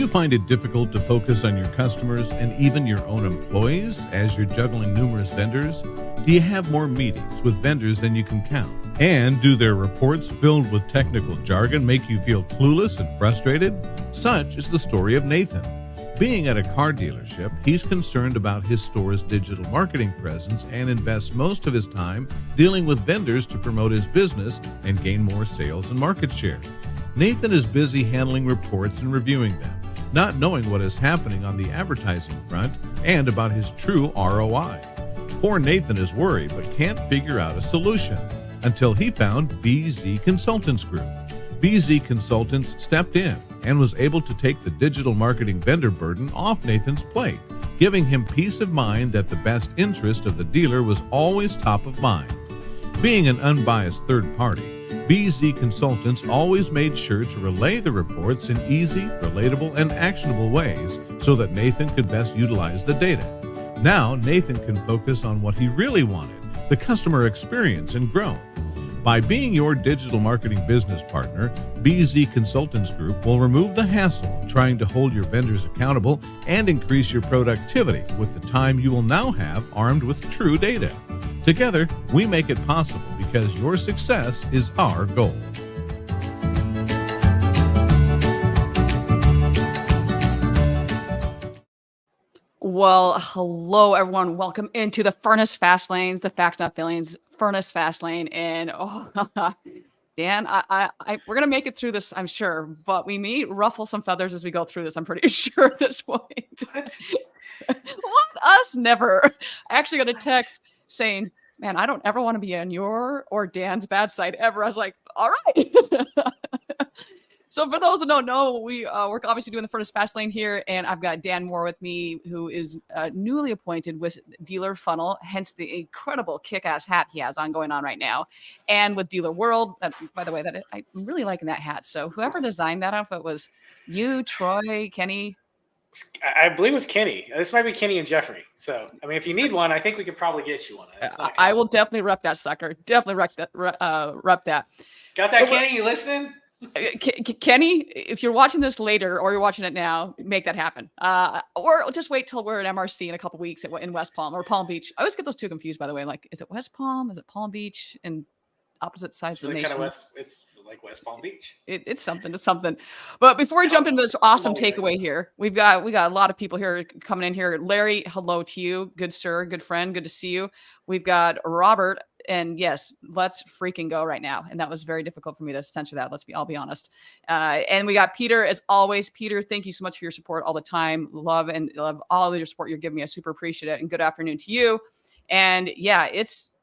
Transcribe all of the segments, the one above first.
find it difficult to focus on your customers and even your own employees as you're juggling numerous vendors? Do you have more meetings with vendors than you can count? And do their reports filled with technical jargon make you feel clueless and frustrated? Such is the story of Nathan. Being at a car dealership, he's concerned about his store's digital marketing presence and invests most of his time dealing with vendors to promote his business and gain more sales and market share. Nathan is busy handling reports and reviewing them, not knowing what is happening on the advertising front and about his true ROI. Poor Nathan is worried but can't figure out a solution until he found BZ Consultants Group. BZ Consultants stepped in and was able to take the digital marketing vendor burden off Nathan's plate, giving him peace of mind that the best interest of the dealer was always top of mind. Being an unbiased third party, BZ Consultants always made sure to relay the reports in easy, relatable, and actionable ways so that Nathan could best utilize the data. Now, Nathan can focus on what he really wanted, the customer experience and growth. By being your digital marketing business partner, BZ Consultants Group will remove the hassle trying to hold your vendors accountable and increase your productivity with the time you will now have armed with true data. Together, we make it possible because your success is our goal. Well, hello, everyone. Welcome into the Furniss Fast Lanes, the Facts Not Feelings, Furniss Fast Lane. And Dan, we're going to make it through this, I'm sure, but we may ruffle some feathers as we go through this, I'm pretty sure at this point. What? Us? Never. I actually got a text saying, man, I don't ever want to be on your or Dan's bad side ever. I was like, all right. So for those who don't know, we're obviously doing the Furniss Fast Lane here, and I've got Dan Moore with me, who is newly appointed with Dealer Funnel, hence the incredible kick-ass hat he has going on right now, and with Dealer World. By the way, I'm really liking that hat. So whoever designed that outfit was you, Troy, Kenny. I believe it was Kenny. This might be Kenny and Jeffrey. So, I mean, if you need one, I think we could probably get you one. I will definitely rep that sucker. Definitely rep that. Got that, Kenny? You listening? Kenny, if you're watching this later or you're watching it now, make that happen. Or just wait till we're at MRC in a couple weeks in West Palm or Palm Beach. I always get those two confused, by the way. Like, is it West Palm? Is it Palm Beach? And opposite sides of the nation. It's like West Palm Beach. It's something. It's something. But before we jump into this awesome takeaway here, we got a lot of people here coming in here. Larry, hello to you, good sir, good friend, good to see you. We've got Robert. And yes, let's freaking go right now. And that was very difficult for me to censor that. I'll be honest. And we got Peter, as always. Peter, thank you so much for your support all the time. Love all of your support you're giving me. I super appreciate it. And good afternoon to you. And yeah, it's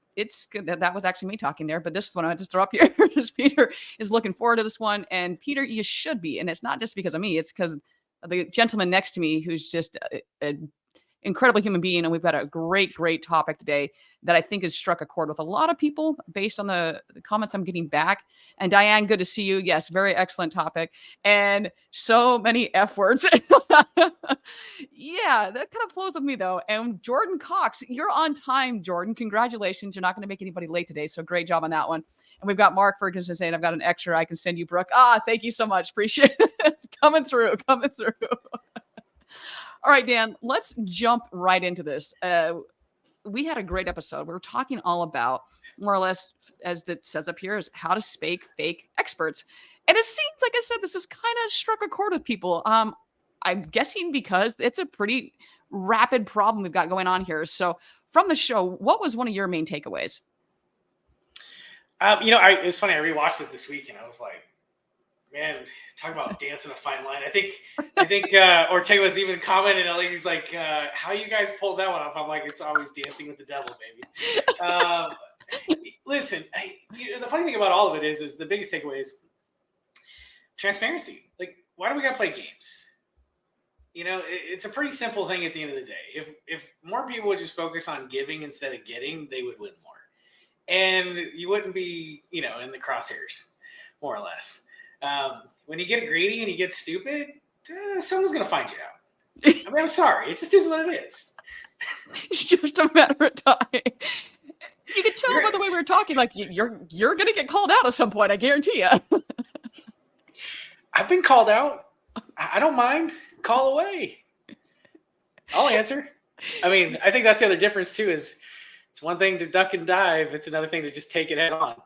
good. That was actually me talking there. But this one I just throw up here. Peter is looking forward to this one. And Peter, you should be. And it's not just because of me. It's because of the gentleman next to me who's just an incredible human being. And we've got a great topic today that I think has struck a chord with a lot of people based on the comments I'm getting back. And Diane, good to see you. Yes, very excellent topic. And so many F words. Yeah, that kind of flows with me though. And Jordan Cox, you're on time, Jordan. Congratulations. You're not going to make anybody late today. So great job on that one. And we've got Mark Ferguson saying, I've got an extra I can send you, Brooke. Thank you so much. Appreciate it. Coming through. All right, Dan, let's jump right into this. We had a great episode. We were talking all about, more or less, as it says up here, is how to spake fake experts. And it seems, like I said, this has kind of struck a chord with people. I'm guessing because it's a pretty rapid problem we've got going on here. So from the show, what was one of your main takeaways? It's funny. I rewatched it this week and I was like, man, talk about dancing a fine line. I think Ortega was even commenting. He's like, how you guys pulled that one off? I'm like, it's always dancing with the devil, baby. Listen, the funny thing about all of it is the biggest takeaway is transparency. Like, why do we got to play games? It's a pretty simple thing at the end of the day. If more people would just focus on giving instead of getting, they would win more. And you wouldn't be, in the crosshairs, more or less. When you get greedy and you get stupid, someone's going to find you out. I mean, I'm sorry. It just is what it is. It's just a matter of time. You can tell by the way we were talking, like you're going to get called out at some point. I guarantee you. I've been called out. I don't mind. Call away. I'll answer. I mean, I think that's the other difference too. Is it's one thing to duck and dive. It's another thing to just take it head on.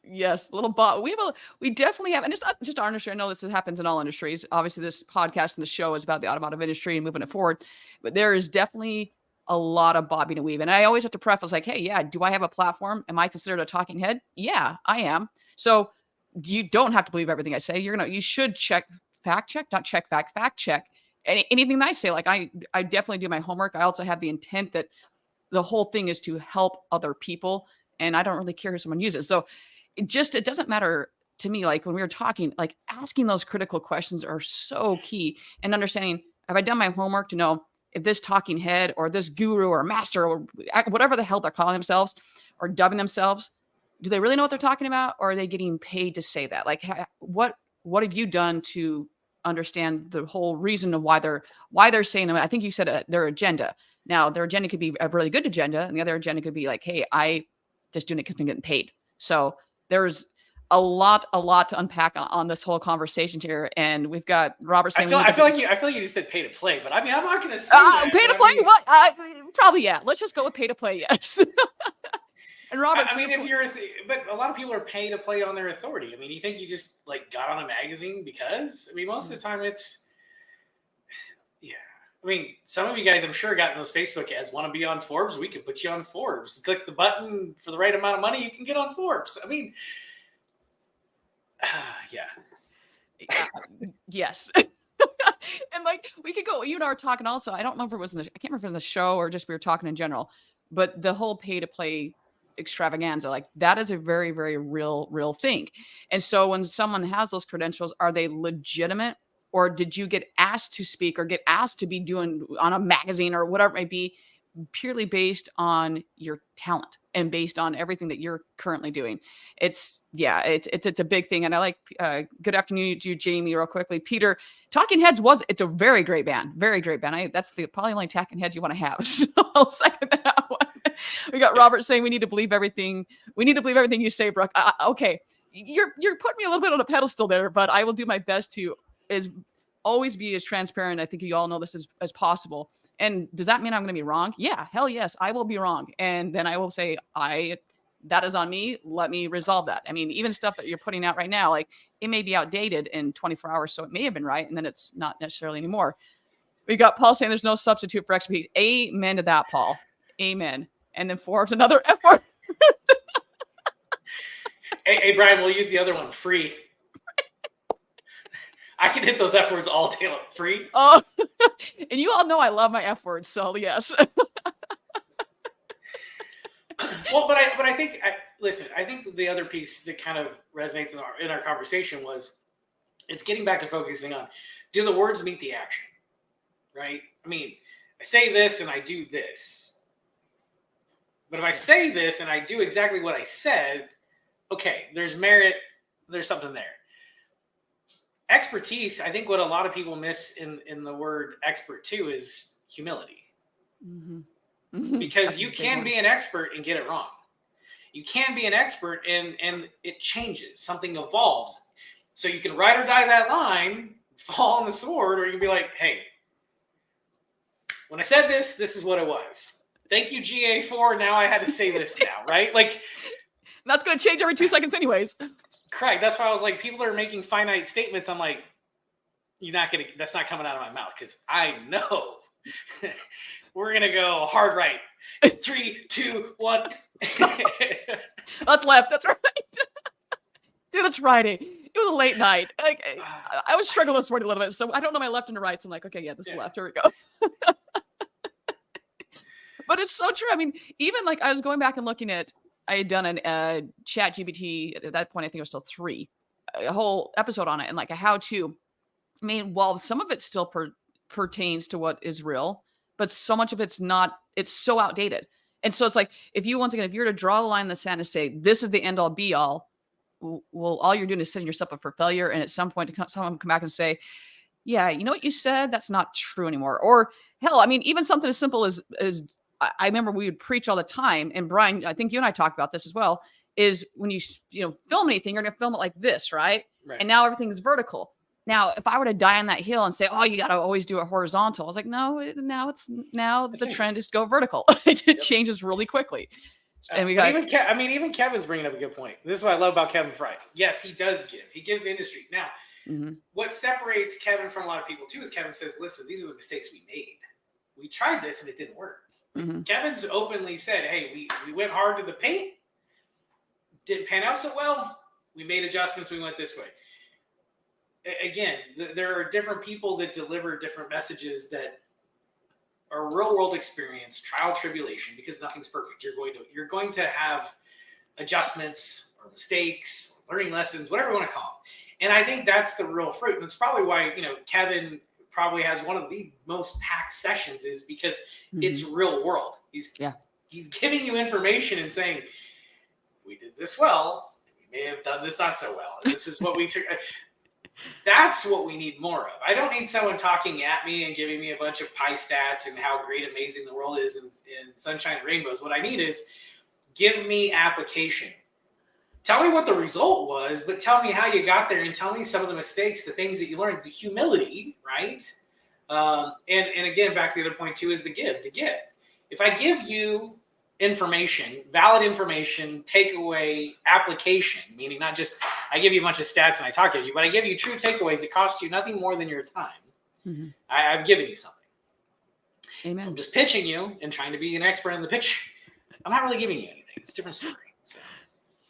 Yes, little bot. We definitely have, and it's not just our industry. I know this happens in all industries. Obviously, this podcast and the show is about the automotive industry and moving it forward. But there is definitely a lot of bobbing and weaving. And I always have to preface like, hey, yeah, do I have a platform? Am I considered a talking head? Yeah, I am. So you don't have to believe everything I say. You should fact check anything that I say. Like I definitely do my homework. I also have the intent that the whole thing is to help other people, and I don't really care who someone uses. So it doesn't matter to me. Like when we were talking, like asking those critical questions are so key, and understanding, have I done my homework to know if this talking head or this guru or master or whatever the hell they're calling themselves or dubbing themselves, do they really know what they're talking about, or are they getting paid to say that? Like what have you done to understand the whole reason of why they're saying them? I think you said their agenda. Now their agenda could be a really good agenda, and the other agenda could be like, hey, I just doing it because I'm getting paid. So there's a lot to unpack on this whole conversation here, and we've got Robert saying. I feel like you just said pay to play, but I mean I'm not going to say that, pay to play. What? Probably yeah. Let's just go with pay to play. Yes. And Robert, I mean, but a lot of people are paying to play on their authority. I mean, you think you just like got on a magazine because? I mean, most of the time it's. I mean, some of you guys, I'm sure, got in those Facebook ads. Want to be on Forbes? We can put you on Forbes. Click the button for the right amount of money, you can get on Forbes. I mean, yeah. Yes. And like we could go. You and I were talking also. I don't remember if it was I can't remember if it was in the show or just we were talking in general. But the whole pay to play extravaganza, like that is a very, very real thing. And so when someone has those credentials, are they legitimate? Or did you get asked to speak or get asked to be doing on a magazine or whatever it may be, purely based on your talent and based on everything that you're currently doing? It's a big thing. And I like, good afternoon to you, Jamie, real quickly. Peter, Talking Heads it's a very great band. Very great band. That's the probably only Talking Heads you want to have. So I'll second that one. We got Robert saying we need to believe everything. We need to believe everything you say, Brooke. Okay. You're putting me a little bit on a pedestal there, but I will do my best to always be as transparent. I think you all know this as possible. And does that mean I'm going to be wrong? Yeah, hell yes, I will be wrong. And then I will say, that is on me. Let me resolve that. I mean, even stuff that you're putting out right now, like it may be outdated in 24 hours. So it may have been right. And then it's not necessarily anymore. We got Paul saying there's no substitute for expertise. Amen to that, Paul. Amen. And then Forbes, another F word. Hey, Brian, we'll use the other one, free. I can hit those F words all day long. Free. Oh, and you all know I love my F words, so yes. Well, but I think, listen, I think the other piece that kind of resonates in our conversation was it's getting back to focusing on, do the words meet the action, right? I mean, I say this and I do this. But if I say this and I do exactly what I said, okay, there's merit, there's something there. Expertise, I think what a lot of people miss in the word expert too is humility. Mm-hmm. Because you can be an expert and get it wrong. You can be an expert and it changes. Something evolves. So you can ride or die that line, fall on the sword, or you can be like, hey, when I said this, this is what it was. Thank you, GA4. Now I had to say this now, right? Like, that's going to change every 2 seconds anyways. Correct. That's why I was like, people are making finite statements. I'm like, that's not coming out of my mouth because I know we're going to go hard right. 3, 2, 1. That's left. That's right. Dude, that's Friday. It was a late night. Like, I was struggling this morning a little bit, so I don't know my left and the right. So I'm like, okay, yeah, this is left. Here we go. But it's so true. I mean, even like I was going back and looking at, I had done a chat GPT at that point. I think it was still 3, a whole episode on it and like a how-to. I mean, while some of it still pertains to what is real, but so much of it's not, it's so outdated. And so it's like, if you were to draw a line in the sand and say, this is the end all be all, well, all you're doing is setting yourself up for failure. And at some point, someone come back and say, yeah, you know what you said? That's not true anymore. Or hell, I mean, even something as simple as I remember we would preach all the time. And Brian, I think you and I talked about this as well, is when you film anything, you're going to film it like this, right? And now everything's vertical. Now, if I were to die on that hill and say, "Oh, you got to always do it horizontal," I was like, "No, now the trend is go vertical." It changes really quickly. And we got even Kevin's bringing up a good point. This is what I love about Kevin Fry. Yes, he does give. He gives the industry. Now, what separates Kevin from a lot of people too is Kevin says, "Listen, these are the mistakes we made. We tried this and it didn't work." Kevin's openly said, "Hey, we went hard to the paint. Didn't pan out so well. We made adjustments. We went this way." Again, there are different people that deliver different messages that are real world experience, trial tribulation, because nothing's perfect. You're going to have adjustments or mistakes, or learning lessons, whatever you want to call them. And I think that's the real fruit. And that's probably why, Kevin probably has one of the most packed sessions, is because it's real world. He's giving you information and saying, we did this well. We may have done this not so well. And this is what we took. That's what we need more of. I don't need someone talking at me and giving me a bunch of pie stats and how great, amazing the world is in sunshine and rainbows. What I need is give me application. Tell me what the result was, but tell me how you got there and tell me some of the mistakes, the things that you learned, the humility, right? And again, back to the other point too, is the give, to get. If I give you information, valid information, takeaway, application, meaning not just I give you a bunch of stats and I talk to you, but I give you true takeaways that cost you nothing more than your time. I've given you something. Amen. If I'm just pitching you and trying to be an expert in the pitch, I'm not really giving you anything. It's a different story. So.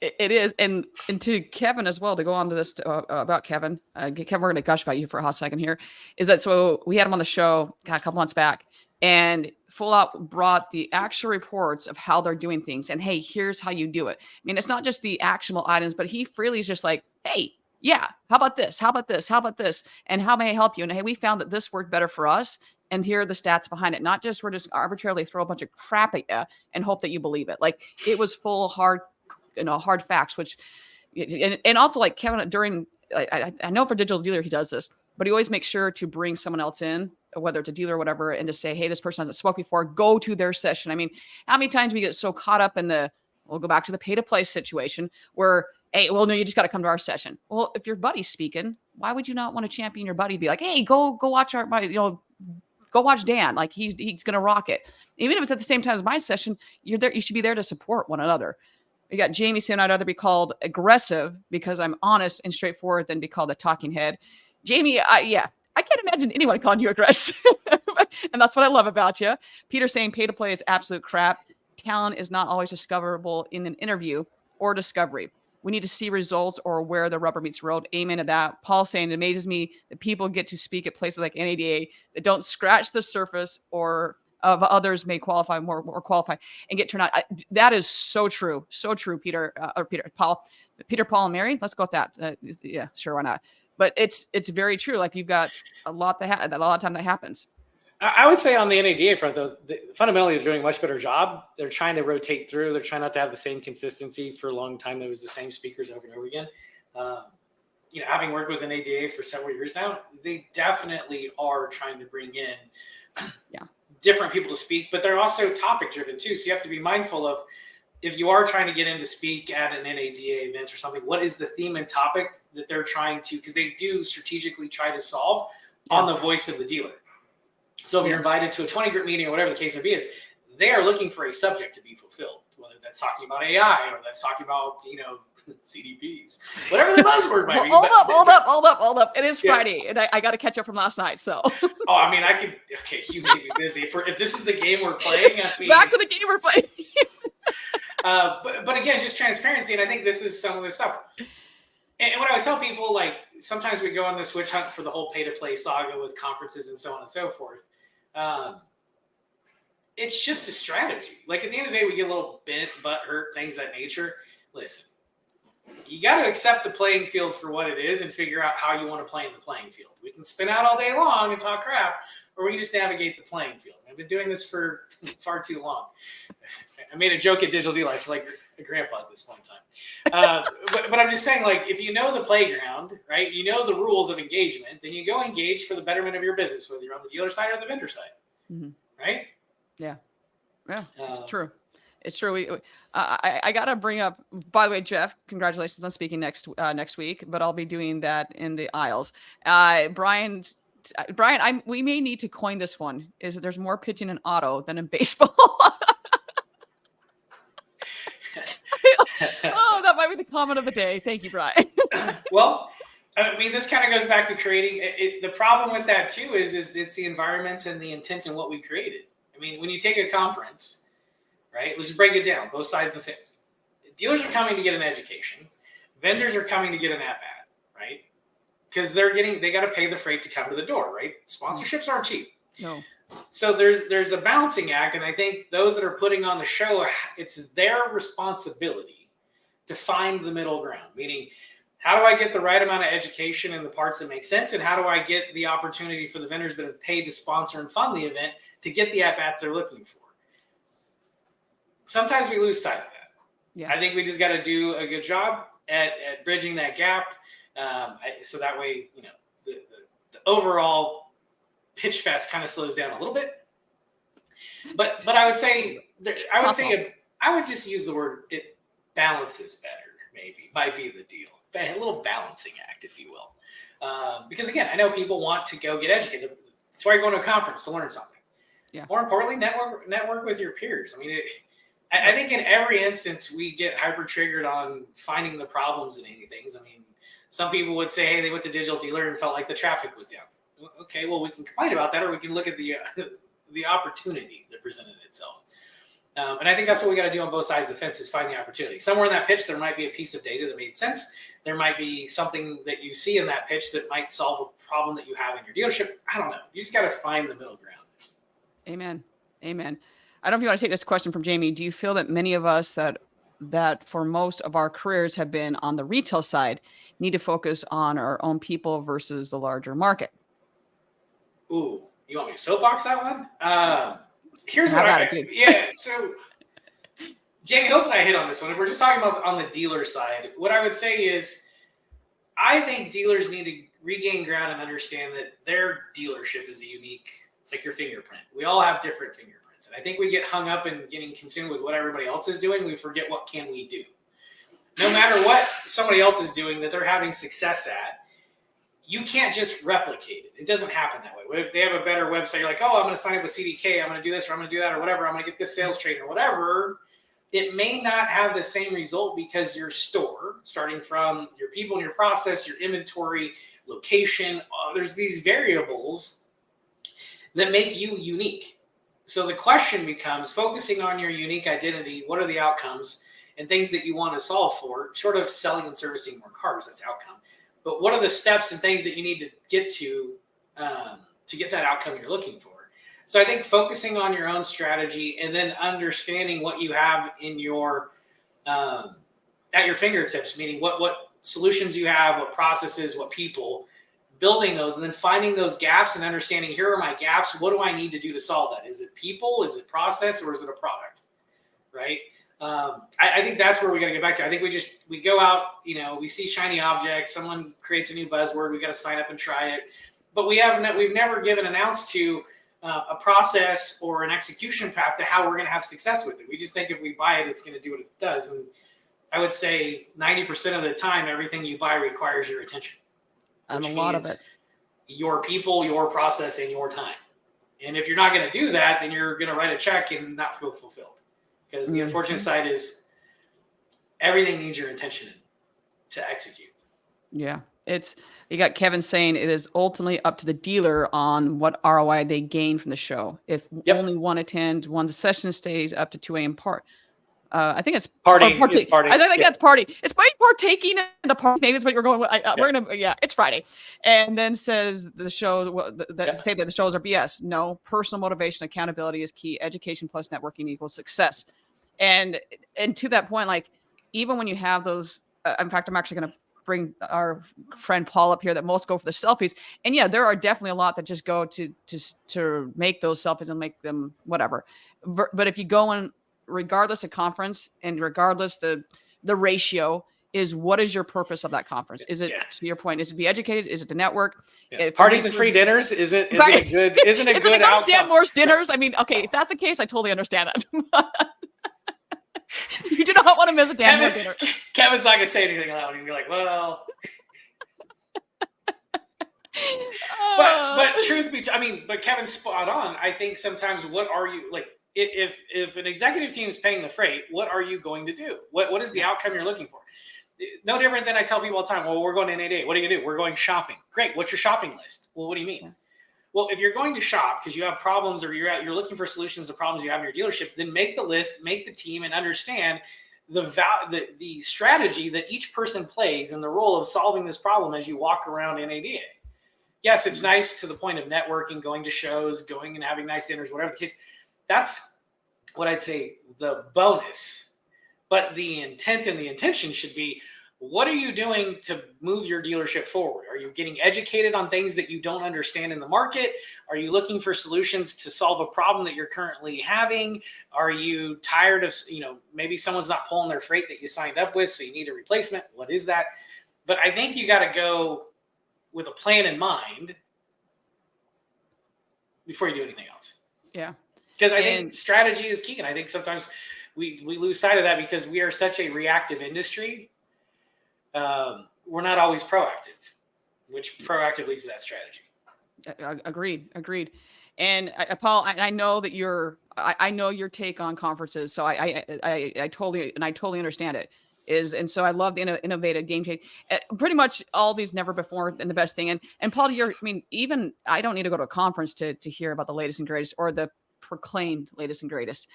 It is. And to Kevin as well, to go on to this about Kevin, Kevin, we're going to gush about you for a hot second here, is that, so we had him on the show a couple months back, and full out brought the actual reports of how they're doing things. And hey, here's how you do it. I mean, it's not just the actionable items, but he freely is just like, hey, yeah, how about this? How about this? How about this? And how may I help you? And hey, we found that this worked better for us. And here are the stats behind it. Not just, we're just arbitrarily throw a bunch of crap at you and hope that you believe it. Like, it was full hard facts, which, and also like Kevin during, I know for Digital Dealer, he does this, but he always makes sure to bring someone else in, whether it's a dealer or whatever, and to say, hey, this person hasn't spoke before, go to their session. I mean, how many times we get so caught up in we'll go back to the pay to play situation where, hey, well, no, you just got to come to our session. Well, if your buddy's speaking, why would you not want to champion your buddy? Be like, hey, go watch go watch Dan. Like, he's going to rock it. Even if it's at the same time as my session, you're there. You should be there to support one another. You got Jamie saying, I'd rather be called aggressive because I'm honest and straightforward than be called a talking head. Jamie, I can't imagine anyone calling you aggressive. And that's what I love about you. Peter saying pay to play is absolute crap. Talent is not always discoverable in an interview or discovery. We need to see results or where the rubber meets the road. Amen to that. Paul saying, it amazes me that people get to speak at places like NADA that don't scratch the surface or of others may qualify more qualified and get turned out. That is so true. So true, Paul, and Mary. Let's go with that. Yeah, sure. Why not? But it's very true. Like, you've got a lot of time that happens. I would say on the NADA front, though, fundamentally they're doing a much better job. They're trying to rotate through. They're trying not to have the same consistency for a long time. It was the same speakers over and over again. Having worked with NADA for several years now, they definitely are trying to bring in different people to speak, but they're also topic driven too. So you have to be mindful of, if you are trying to get in to speak at an NADA event or something, what is the theme and topic that they're trying to, because they do strategically try to solve on the voice of the dealer. So if you're invited to a 20 group meeting or whatever the case may be, is they are looking for a subject to be fulfilled, whether that's talking about AI or that's talking about, CDPs, whatever the buzzword might be. Hold up. It is Friday, and I got to catch up from last night. So. You may be busy. If this is the game we're playing, back to the game we're playing. But again, just transparency, and I think this is some of the stuff. And what I would tell people, like, sometimes we go on this witch hunt for the whole pay-to-play saga with conferences and so on and so forth. It's just a strategy. Like, at the end of the day, we get a little bent, butt hurt, things of that nature. Listen, you got to accept the playing field for what it is and figure out how you want to play in the playing field. We can spin out all day long and talk crap, or we can just navigate the playing field. I've been doing this for far too long. I made a joke at Digital Dealer. I feel like a grandpa at this point in time. But I'm just saying, like, if you know the playground, right, you know the rules of engagement, then you go engage for the betterment of your business, whether you're on the dealer side or the vendor side, right? Yeah, it's true. It's true. I got to bring up, by the way, Jeff, congratulations on speaking next week, but I'll be doing that in the aisles. Brian, we may need to coin this one, is that there's more pitching in auto than in baseball. Oh, that might be the comment of the day. Thank you, Brian. Well, I mean, this kind of goes back to creating it. The problem with that too is it's the environments and the intent in what we created. I mean, when you take a conference, right? Let's just break it down, both sides of the fence. Dealers are coming to get an education. Vendors are coming to get an at-bat, right? Because they got to pay the freight to come to the door, right? Sponsorships aren't cheap. No. So there's a balancing act, and I think those that are putting on the show, it's their responsibility to find the middle ground. Meaning, how do I get the right amount of education in the parts that make sense, and how do I get the opportunity for the vendors that have paid to sponsor and fund the event to get the at-bats they're looking for? Sometimes we lose sight of that. Yeah. I think we just got to do a good job at bridging that gap, so that way, the overall pitch fest kind of slows down a little bit. But I would say I would just use the word it balances better. Maybe might be the deal. A little balancing act, if you will. Because again, I know people want to go get educated. That's why you're going to a conference, to learn something. Yeah. More importantly, network with your peers. I mean, I think in every instance we get hyper triggered on finding the problems in anything. I mean, some people would say, hey, they went to Digital Dealer and felt like the traffic was down. Okay, well, we can complain about that, or we can look at the opportunity that presented itself. And I think that's what we got to do on both sides of the fence, is find the opportunity. Somewhere in that pitch, there might be a piece of data that made sense. There might be something that you see in that pitch that might solve a problem that you have in your dealership. I don't know. You just got to find the middle ground. Amen. I don't know if you want to take this question from Jamie. Do you feel that many of us that for most of our careers have been on the retail side need to focus on our own people versus the larger market? Ooh, you want me to soapbox that one? Here's what I do. Yeah, so Jamie, hopefully I hit on this one. If we're just talking about on the dealer side, what I would say is I think dealers need to regain ground and understand that their dealership is it's like your fingerprint. We all have different fingerprints. And I think we get hung up in getting consumed with what everybody else is doing. We forget what can we do. No matter what somebody else is doing that they're having success at, you can't just replicate it. It doesn't happen that way. If they have a better website, you're like, oh, I'm going to sign up with CDK. I'm going to do this, or I'm going to do that, or whatever. I'm going to get this sales trade or whatever. It may not have the same result because your store, starting from your people and your process, your inventory, location, there's these variables that make you unique. So the question becomes focusing on your unique identity. What are the outcomes and things that you want to solve for? Short of selling and servicing more cars, that's outcome. But what are the steps and things that you need to get to get that outcome you're looking for? So I think focusing on your own strategy and then understanding what you have in your at your fingertips, meaning what solutions you have, what processes, what people, building those, and then finding those gaps and understanding, here are my gaps. What do I need to do to solve that? Is it people? Is it process? Or is it a product? Right? I think that's where we got to get back to. I think we go out, we see shiny objects. Someone creates a new buzzword. We got to sign up and try it. But we've never given an ounce to a process or an execution path to how we're going to have success with it. We just think if we buy it, it's going to do what it does. And I would say 90% of the time, everything you buy requires your attention. And a lot of it. Your people, your process, and your time. And if you're not going to do that, then you're going to write a check and not feel fulfilled. Because the unfortunate side is everything needs your intention to execute. Yeah. You got Kevin saying it is ultimately up to the dealer on what ROI they gain from the show. If only one attends, one session stays up to 2 a.m. I think it's party. I think that's party. It's partaking in the party. Maybe that's what you're going with. We're gonna. Yeah, it's Friday, and then says the show say that the shows are BS. No, personal motivation, accountability is key. Education plus networking equals success. And to that point, like even when you have those, in fact, I'm actually going to bring our friend Paul up here. That most go for the selfies, and yeah, there are definitely a lot that just go to make those selfies and make them whatever. But if you go in, regardless of conference and regardless the ratio is, what is your purpose of that conference? Is it to your point? Is it to be educated? Is it to network? Parties and free dinners isn't a good outcome. Dan Moore's dinners. I mean, okay, if that's the case, I totally understand that. You do not want to miss a damn more dinner. Kevin's not gonna say anything loud. He'd be like, well. But truth be, but Kevin's spot on. I think sometimes, what are you like? If an executive team is paying the freight, what are you going to do? What is the outcome you're looking for? No different than I tell people all the time. Well, we're going to NADA. What are you gonna do? We're going shopping. Great. What's your shopping list? Well, what do you mean? Yeah. Well, if you're going to shop because you have problems or you're looking for solutions to problems you have in your dealership, then make the list, make the team, and understand the strategy that each person plays in the role of solving this problem as you walk around NADA. Yes, it's nice to the point of networking, going to shows, going and having nice dinners, whatever the case. That's what I'd say the bonus. But the intent and the intention should be, what are you doing to move your dealership forward? Are you getting educated on things that you don't understand in the market? Are you looking for solutions to solve a problem that you're currently having? Are you tired of, maybe someone's not pulling their freight that you signed up with, so you need a replacement? What is that? But I think you got to go with a plan in mind before you do anything else. Yeah. Because I think strategy is key. And I think sometimes we lose sight of that because we are such a reactive industry. We're not always proactive, which proactive leads to that strategy. Agreed. And Paul, I know that I know your take on conferences. So I totally understand it. And so I love the innovative game change. Pretty much all these never before and the best thing. And Paul, even I don't need to go to a conference to hear about the latest and greatest or the proclaimed latest and greatest.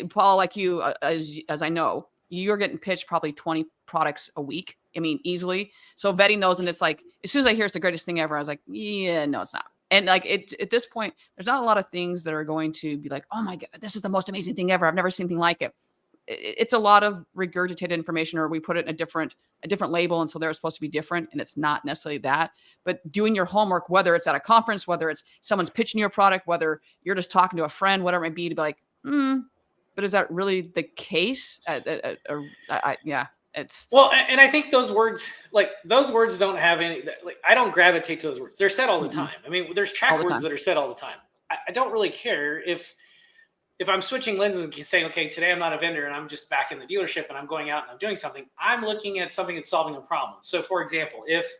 Paul, like you, as I know, you're getting pitched probably 20 products a week. Easily. So vetting those, and it's like, as soon as I hear it's the greatest thing ever, I was like, yeah, no, it's not. And like at this point, there's not a lot of things that are going to be like, oh my God, this is the most amazing thing ever. I've never seen anything like it. It's a lot of regurgitated information, or we put it in a different label. And so they're supposed to be different, and it's not necessarily that. But doing your homework, whether it's at a conference, whether it's someone's pitching your product, whether you're just talking to a friend, whatever it may be, to be like, but is that really the case? Yeah. And I think those words don't have any, I don't gravitate to those words. They're said all the time. There's track words that are said all the time. I don't really care if I'm switching lenses and saying, okay, today I'm not a vendor and I'm just back in the dealership and I'm going out and I'm doing something. I'm looking at something that's solving a problem. So for example, if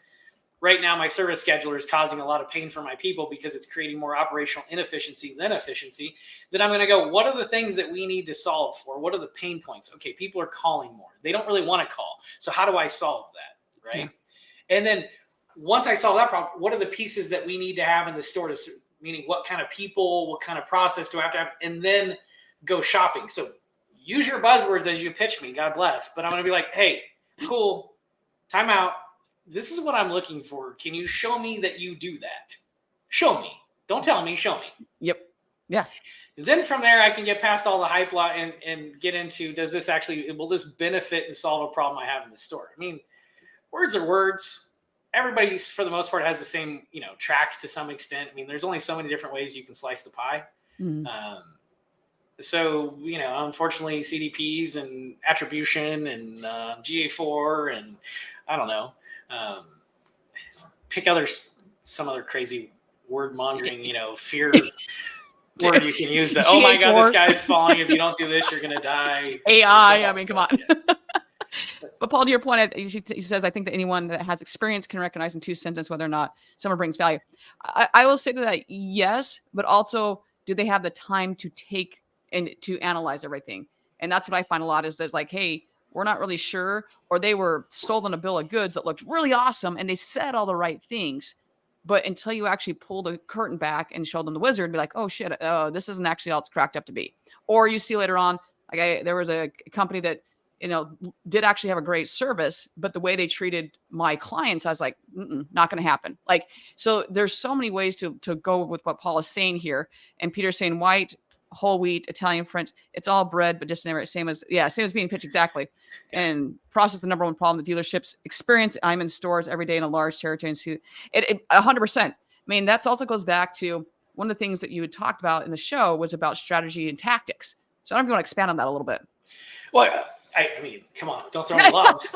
right now my service scheduler is causing a lot of pain for my people because it's creating more operational inefficiency than efficiency, then I'm going to go, what are the things that we need to solve for? What are the pain points? Okay, people are calling more. They don't really want to call. So how do I solve that, right? Yeah. And then once I solve that problem, what are the pieces that we need to have in the store, meaning what kind of people, what kind of process do I have to have, and then go shopping. So use your buzzwords as you pitch me, God bless. But I'm going to be like, hey, cool, time out. This is what I'm looking for. Can you show me that you do that? Show me. Don't tell me, show me. Yep. Yeah. Then from there, I can get past all the hype lot and get into, will this benefit and solve a problem I have in the store? Words are words. Everybody, for the most part, has the same, tracks to some extent. There's only so many different ways you can slice the pie. Mm-hmm. So, unfortunately, CDPs and attribution and GA4 and I don't know, pick some other crazy word mongering, fear word you can use that, oh my God, this guy's falling. If you don't do this, you're going to die. AI. Come on. But Paul, to your point, he says, I think that anyone that has experience can recognize in 2 sentences whether or not someone brings value. I will say to that, yes, but also, do they have the time to take and to analyze everything? And that's what I find a lot is there's like, hey, we're not really sure, or they were sold on a bill of goods that looked really awesome and they said all the right things. But until you actually pull the curtain back and show them the wizard, be like, oh shit, this isn't actually all it's cracked up to be. Or you see later on, there was a company that, did actually have a great service, but the way they treated my clients, I was like, not going to happen. So there's so many ways to go with what Paul is saying here. And Peter's saying white, whole wheat, Italian, French, it's all bread, but just same as being pitched. Exactly. And process is the number one problem the dealerships experience. I'm in stores every day in a large territory and see it 100%. That also goes back to one of the things that you had talked about in the show was about strategy and tactics. So I don't know if you want to expand on that a little bit. Well, come on, don't throw me lobs.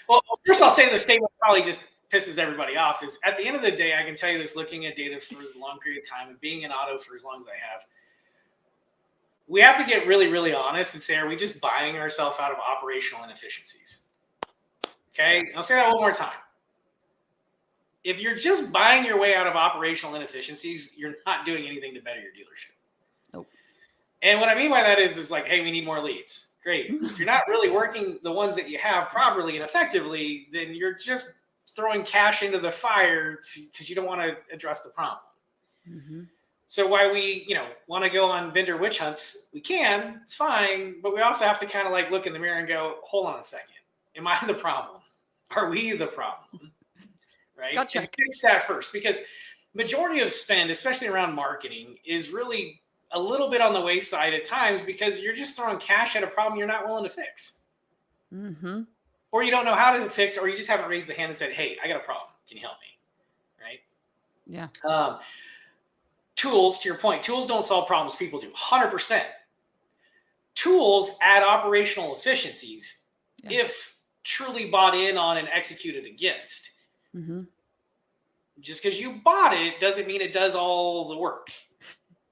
Well, first I'll say the statement probably just pisses everybody off is at the end of the day, I can tell you this looking at data for a long period of time and being in auto for as long as I have, we have to get really, really honest and say, are we just buying ourselves out of operational inefficiencies? Okay, I'll say that one more time. If you're just buying your way out of operational inefficiencies, you're not doing anything to better your dealership. Nope. And what I mean by that is like, hey, we need more leads. Great. If you're not really working the ones that you have properly and effectively, then you're just throwing cash into the fire because you don't want to address the problem. Mm-hmm. So why we, want to go on vendor witch hunts, we can, it's fine, but we also have to kind of like look in the mirror and go, hold on a second. Am I the problem? Are we the problem? Right? Gotcha. And fix that first, because majority of spend, especially around marketing, is really a little bit on the wayside at times because you're just throwing cash at a problem you're not willing to fix. Mm-hmm. Or you don't know how to fix, or you just haven't raised the hand and said, hey, I got a problem. Can you help me? Right? Yeah. Tools, to your point, tools don't solve problems, people do. 100%. Tools add operational efficiencies if truly bought in on and executed against. Mm-hmm. Just because you bought it doesn't mean it does all the work.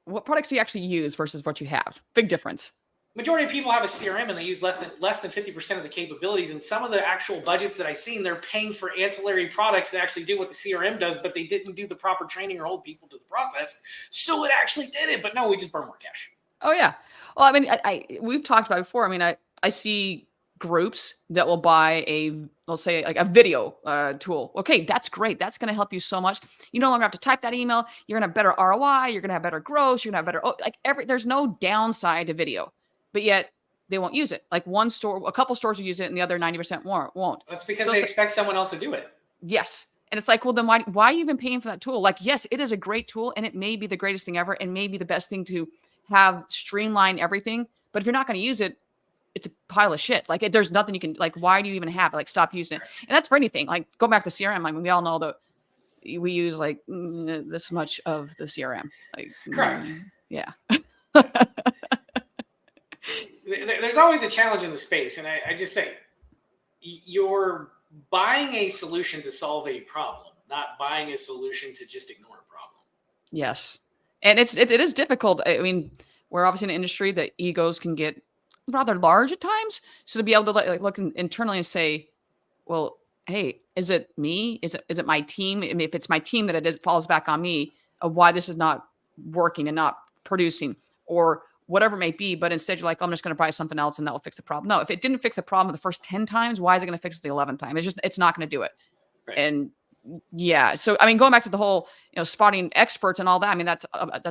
What products do you actually use versus what you have? Big difference. Majority of people have a CRM and they use less than 50% of the capabilities. And some of the actual budgets that I've seen, they're paying for ancillary products that actually do what the CRM does, but they didn't do the proper training or hold people to the process. So it actually did it. But no, we just burn more cash. Oh, yeah. Well, I mean, we've talked about it before. I mean, I see groups that will buy let's say like a video tool. Okay, that's great. That's going to help you so much. You no longer have to type that email. You're going to have better ROI. You're going to have better growth. You're going to have better, there's no downside to video. But yet they won't use it. Like one store, a couple stores will use it and the other 90% won't. That's because they expect someone else to do it. Yes. And it's like, well, then why are you even paying for that tool? Like, yes, it is a great tool and it may be the greatest thing ever and may be the best thing to have streamline everything. But if you're not going to use it, it's a pile of shit. Like there's nothing you can, like, why do you even have it? Like stop using it. And that's for anything. Like go back to CRM. Like we all know that we use like this much of the CRM. Like, correct. Yeah. There's always a challenge in the space. And I just say, you're buying a solution to solve a problem, not buying a solution to just ignore a problem. Yes. And it is difficult. I mean, we're obviously in an industry that egos can get rather large at times. So to be able to like look internally and say, well, hey, is it me? Is it my team? I mean, if it's my team that it falls back on me of why this is not working and not producing or whatever it may be, but instead you're like, I'm just going to buy something else and that will fix the problem. No, if it didn't fix the problem the first 10 times, why is it going to fix it the 11th time? It's not going to do it. Right. And yeah, so I mean, going back to the whole, spotting experts and all that, I mean, that's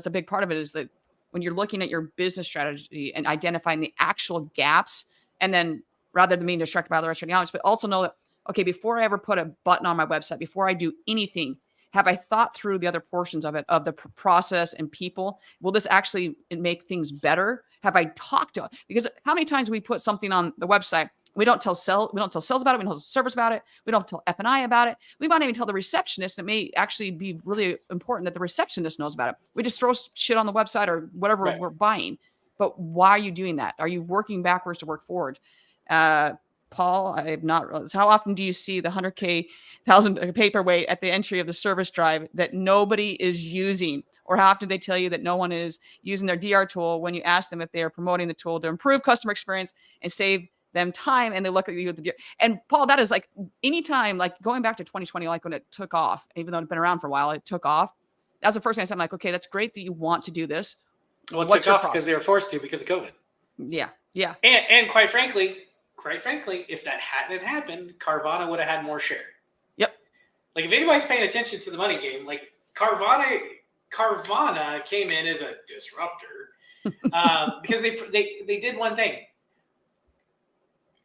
a big part of it is that when you're looking at your business strategy and identifying the actual gaps, and then rather than being distracted by the rest of the audience, but also know that, okay, before I ever put a button on my website, before I do anything, have I thought through the other portions of it, of the process and people? Will this actually make things better? Have I talked to it? Because how many times we put something on the website, we don't tell sales about it, we don't tell service about it, we don't tell F&I about it. We might even tell the receptionist, and it may actually be really important that the receptionist knows about it. We just throw shit on the website or whatever we're buying. But why are you doing that? Are you working backwards to work forward? Paul, I have not realized. How often do you see the 100,000 paperweight at the entry of the service drive that nobody is using? Or how often they tell you that no one is using their DR tool when you ask them if they are promoting the tool to improve customer experience and save them time, and they look at you with the DR. And Paul, that is like anytime, like going back to 2020, like when it took off, even though it's been around for a while, it took off. That's the first thing I said. I'm like, okay, that's great that you want to do this. Well, it took off because they were forced to because of COVID. Yeah. Yeah. And quite frankly, if that hadn't happened, Carvana would have had more share. Yep. Like if anybody's paying attention to the money game, like Carvana came in as a disruptor because they did one thing.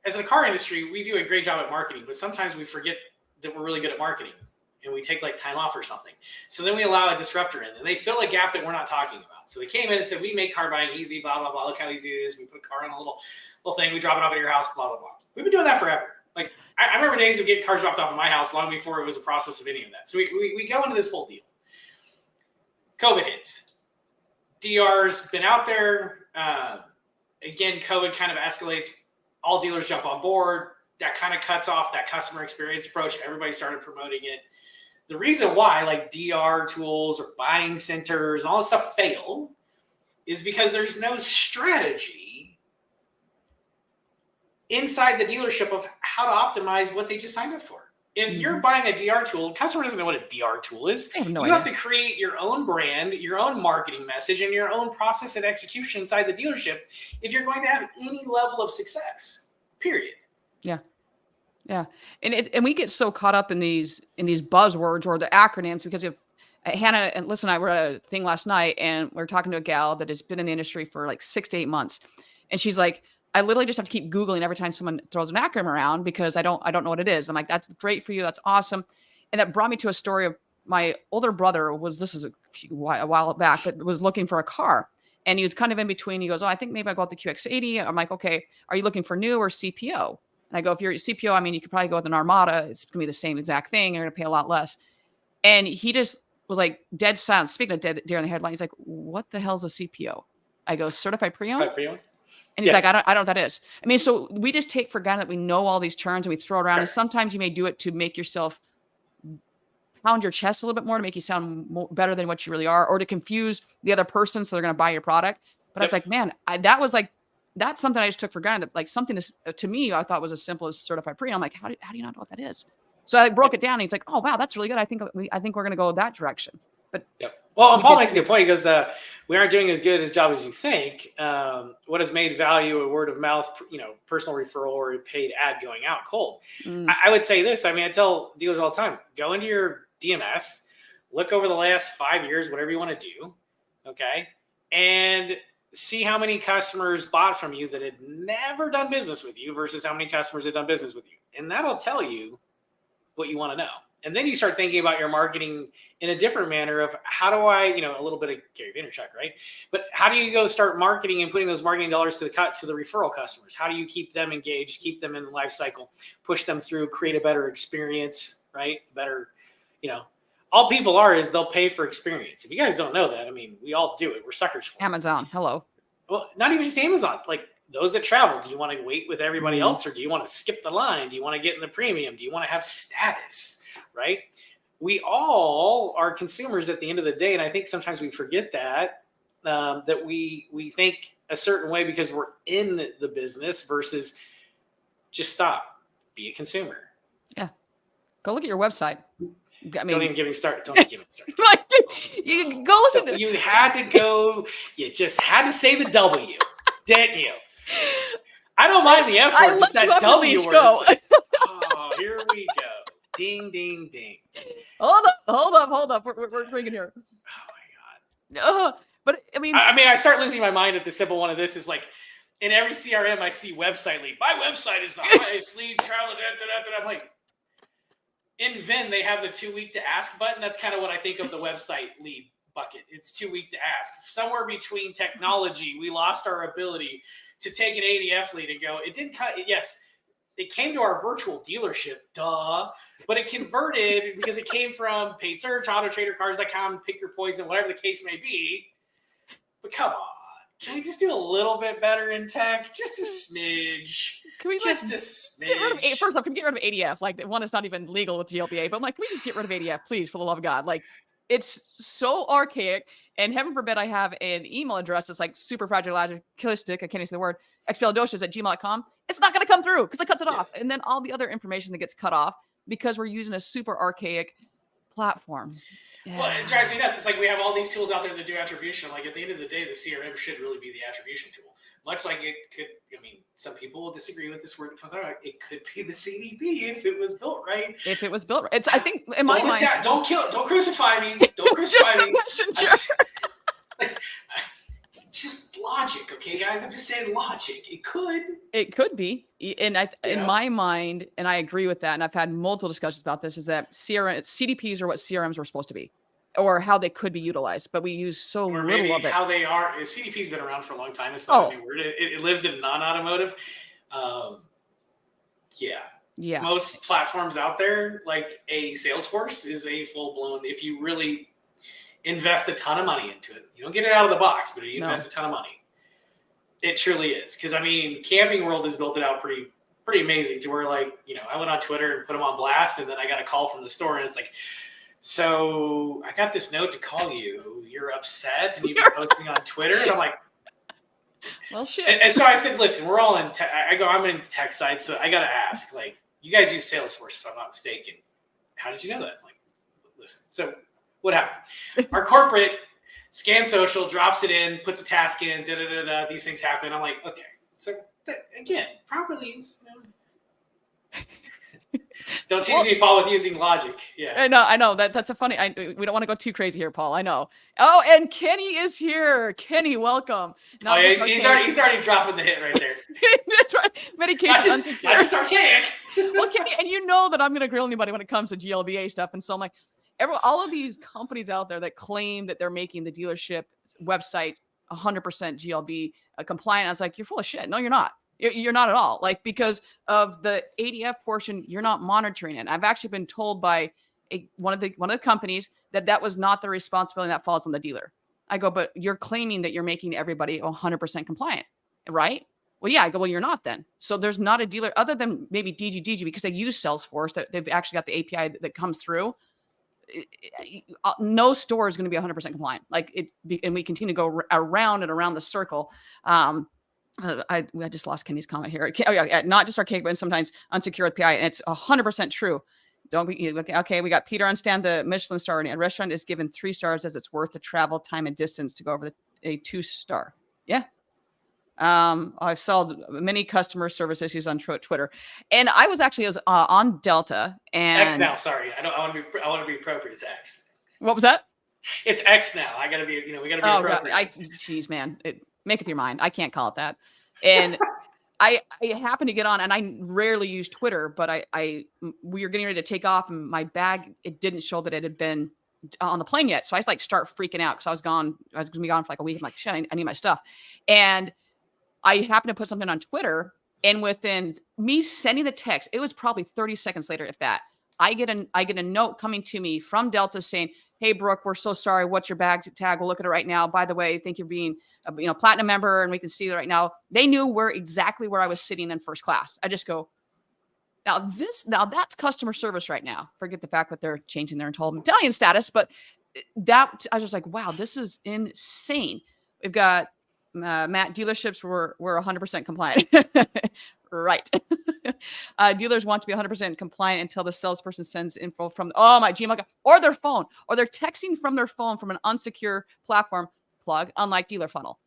As in the car industry, we do a great job at marketing, but sometimes we forget that we're really good at marketing and we take like time off or something. So then we allow a disruptor in and they fill a gap that we're not talking about. So they came in and said, we make car buying easy, blah, blah, blah. Look how easy it is. We put a car on a little thing. We drop it off at your house, blah, blah, blah. We've been doing that forever. Like I remember days of getting cars dropped off at my house long before it was a process of any of that. So we go into this whole deal. COVID hits. DR's been out there. Again, COVID kind of escalates. All dealers jump on board. That kind of cuts off that customer experience approach. Everybody started promoting it. The reason why like DR tools or buying centers, all this stuff fail is because there's no strategy inside the dealership of how to optimize what they just signed up for. If you're buying a DR tool, customer doesn't know what a DR tool is. I have no you idea. have to create your own brand, your own marketing message, and your own process and execution inside the dealership if you're going to have any level of success, period. Yeah. Yeah. And we get so caught up in these buzzwords or the acronyms because if Hannah and Lisa and I were at a thing last night and we are talking to a gal that has been in the industry for like 6 to 8 months. And she's like, I literally just have to keep Googling every time someone throws an acronym around because I don't know what it is. I'm like, that's great for you. That's awesome. And that brought me to a story of my older brother this is a while back, but was looking for a car. And he was kind of in between. He goes, I think maybe I'll go with the QX80. I'm like, okay, are you looking for new or CPO? And I go, if you're a CPO, I mean, you could probably go with an Armada. It's going to be the same exact thing. You're going to pay a lot less. And he just was like dead silent. Speaking of dead deer in the headline, he's like, what the hell's a CPO? I go, certified pre-owned? And he's like, I don't know what that is. I mean, so we just take for granted that we know all these terms and we throw it around. And sometimes you may do it to make yourself pound your chest a little bit more to make you sound better than what you really are, or to confuse the other person so they're going to buy your product. But I was like, man, that's something I just took for granted. Like something to me, I thought was as simple as certified pre. I'm like, how do you not know what that is? So I broke it down. And he's like, oh wow, that's really good. I think we're going to go that direction. But well, and Paul makes a good point. He goes, we aren't doing as good a job as you think. What has made value a word of mouth, personal referral or a paid ad going out cold? I would say this. I mean, I tell dealers all the time, go into your DMS, look over the last 5 years, whatever you want to do. Okay. And see how many customers bought from you that had never done business with you versus how many customers had done business with you. And that'll tell you what you want to know. And then you start thinking about your marketing in a different manner of how do I, a little bit of Gary Vaynerchuk, right? But how do you go start marketing and putting those marketing dollars to the referral customers? How do you keep them engaged, keep them in the life cycle, push them through, create a better experience, right? Better, all people is they'll pay for experience. If you guys don't know that, I mean, we all do it. We're suckers for it. Amazon, hello. Well, not even just Amazon, like those that travel. Do you want to wait with everybody else, or do you want to skip the line? Do you want to get in the premium? Do you want to have status, right? We all are consumers at the end of the day. And I think sometimes we forget that we think a certain way because we're in the business versus just stop, be a consumer. Yeah. Go look at your website. I mean, don't even get me started. Don't get me started. You go listen to. You had to go. You just had to say the W, didn't you? I don't mind the F words. It's that W word. Oh, here we go. Ding, ding, ding. Hold up. We're bringing here. Oh my God. But I mean, I start losing my mind at the simple one of this is like in every CRM I see website lead. My website is the highest lead travel. I'm like. In Vin, they have the 2 week to ask button. That's kind of what I think of the website lead bucket. It's 2 week to ask. Somewhere between technology, we lost our ability to take an ADF lead and go, it didn't cut. Yes, it came to our virtual dealership, but it converted because it came from paid search, autotradercars.com, pick your poison, whatever the case may be. But come on. Can we just do a little bit better in tech? Just a smidge. Can we just a smidge? First off, can we get rid of ADF? Like the one that's not even legal with GLBA, but I'm like, can we just get rid of ADF, please, for the love of God? Like, it's so archaic, and heaven forbid I have an email address that's like super fragilistic. I can't even say the word. xplodocious@gmail.com. It's not going to come through because it cuts it off, and then all the other information that gets cut off because we're using a super archaic platform. Yeah. Well, it drives me nuts. It's like we have all these tools out there that do attribution. Like at the end of the day, the CRM should really be the attribution tool. Much like it could, some people will disagree with this word that comes out. It could be the CDP if it was built right. If it was built right. I think in my mind. Don't crucify me. Don't crucify me. Just logic, okay, guys? I'm just saying logic. It could be. And in my mind, and I agree with that, and I've had multiple discussions about this, is that CDPs are what CRMs were supposed to be, or how they could be utilized, but we use so little of it. How they are. CDP's been around for a long time. It's not a new word. It lives in non-automotive. Yeah. Most platforms out there, like a Salesforce, is a full-blown, if you really invest a ton of money into it. You don't get it out of the box, but you invest a ton of money. It truly is. Because, Camping World has built it out pretty amazing to where, I went on Twitter and put them on blast, and then I got a call from the store, and it's like, so I got this note to call you. You're upset and you've been posting on Twitter. And I'm like, well, shit. And so I said, listen, we're all in tech. I'm in tech side, so I got to ask, like, you guys use Salesforce, if I'm not mistaken. How did you know that? I'm like, listen. So what happened? Our corporate scans social, drops it in, puts a task in, these things happen. I'm like, okay. So again, properly use. Don't tease me, Paul, with using logic. Yeah, I know that's a funny. We don't want to go too crazy here, Paul. I know. Oh, and Kenny is here. Kenny, welcome. He's already dropping the hit right there. That's right. Medication. Not just archaic. Well, Kenny, and you know that I'm going to grill anybody when it comes to GLBA stuff, and so I'm like, all of these companies out there that claim that they're making the dealership website 100% GLB compliant. I was like, you're full of shit. No, you're not. You're not at all. Like, because of the ADF portion, you're not monitoring it. I've actually been told by one of the companies that was not the responsibility, that falls on the dealer. I go, but you're claiming that you're making everybody 100% compliant, right? Well, yeah. I go, well, you're not then. So there's not a dealer other than maybe DG because they use Salesforce, that they've actually got the API that comes through. No store is going to be 100% compliant. And we continue to go around and around the circle. I just lost Kenny's comment here. Oh yeah, not just archaic, but sometimes unsecured API, and it's 100% true. Don't be okay. We got Peter on stand. The Michelin star and a restaurant is given 3 stars as it's worth the travel time and distance to go over a 2-star. Yeah. I've solved many customer service issues on Twitter, and I was on Delta and X now. Sorry, I want to be appropriate. It's X. What was that? It's X now. I gotta be. We gotta be appropriate. Jeez, man, make up your mind. I can't call it that. And I happened to get on, and I rarely use Twitter, but we were getting ready to take off, and my bag, it didn't show that it had been on the plane yet. So I start freaking out because I was going to be gone for like a week. I'm like, shit, I need my stuff. And I happened to put something on Twitter, and within me sending the text, it was probably 30 seconds later, if that, I get a note coming to me from Delta saying, hey, Brooke, we're so sorry. What's your bag tag? We'll look at it right now. By the way, thank you for being a platinum member, and we can see it right now. They knew exactly where I was sitting in first class. I just go, now that's customer service right now. Forget the fact that they're changing their entire medallion status, but that I was just like, wow, this is insane. We've got Matt, dealerships were 100% compliant. Right. Dealers want to be 100% compliant until the salesperson sends info from my Gmail or their phone, or they're texting from their phone from an unsecure platform plug, unlike Dealer Funnel.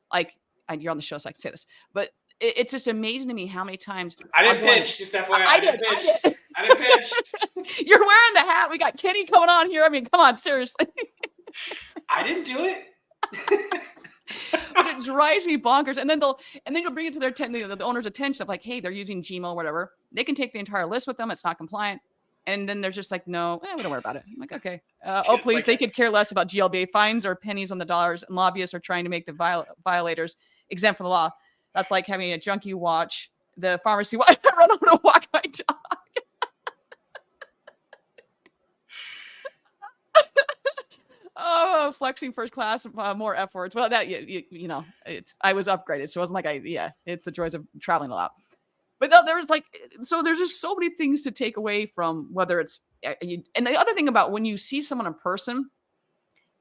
You're on the show, so I can say this, but it's just amazing to me how many times I didn't pitch. Just FYI, I didn't pitch. You're wearing the hat. We got Kenny coming on here. I mean, come on, seriously. I didn't do it. But it drives me bonkers. And then you'll bring it to the owner's attention of like, hey, they're using Gmail or whatever. They can take the entire list with them. It's not compliant. And then they're just like, no, we don't worry about it. I'm like, okay. Please, they could care less about GLBA fines or pennies on the dollars. And lobbyists are trying to make the violators exempt from the law. That's like having a junkie watch the pharmacy. I run over to walk my dog. Oh, flexing first class, more F words. Well, that I was upgraded, so it wasn't like it's the joys of traveling a lot. But no, there's just so many things to take away from whether it's and the other thing about when you see someone in person,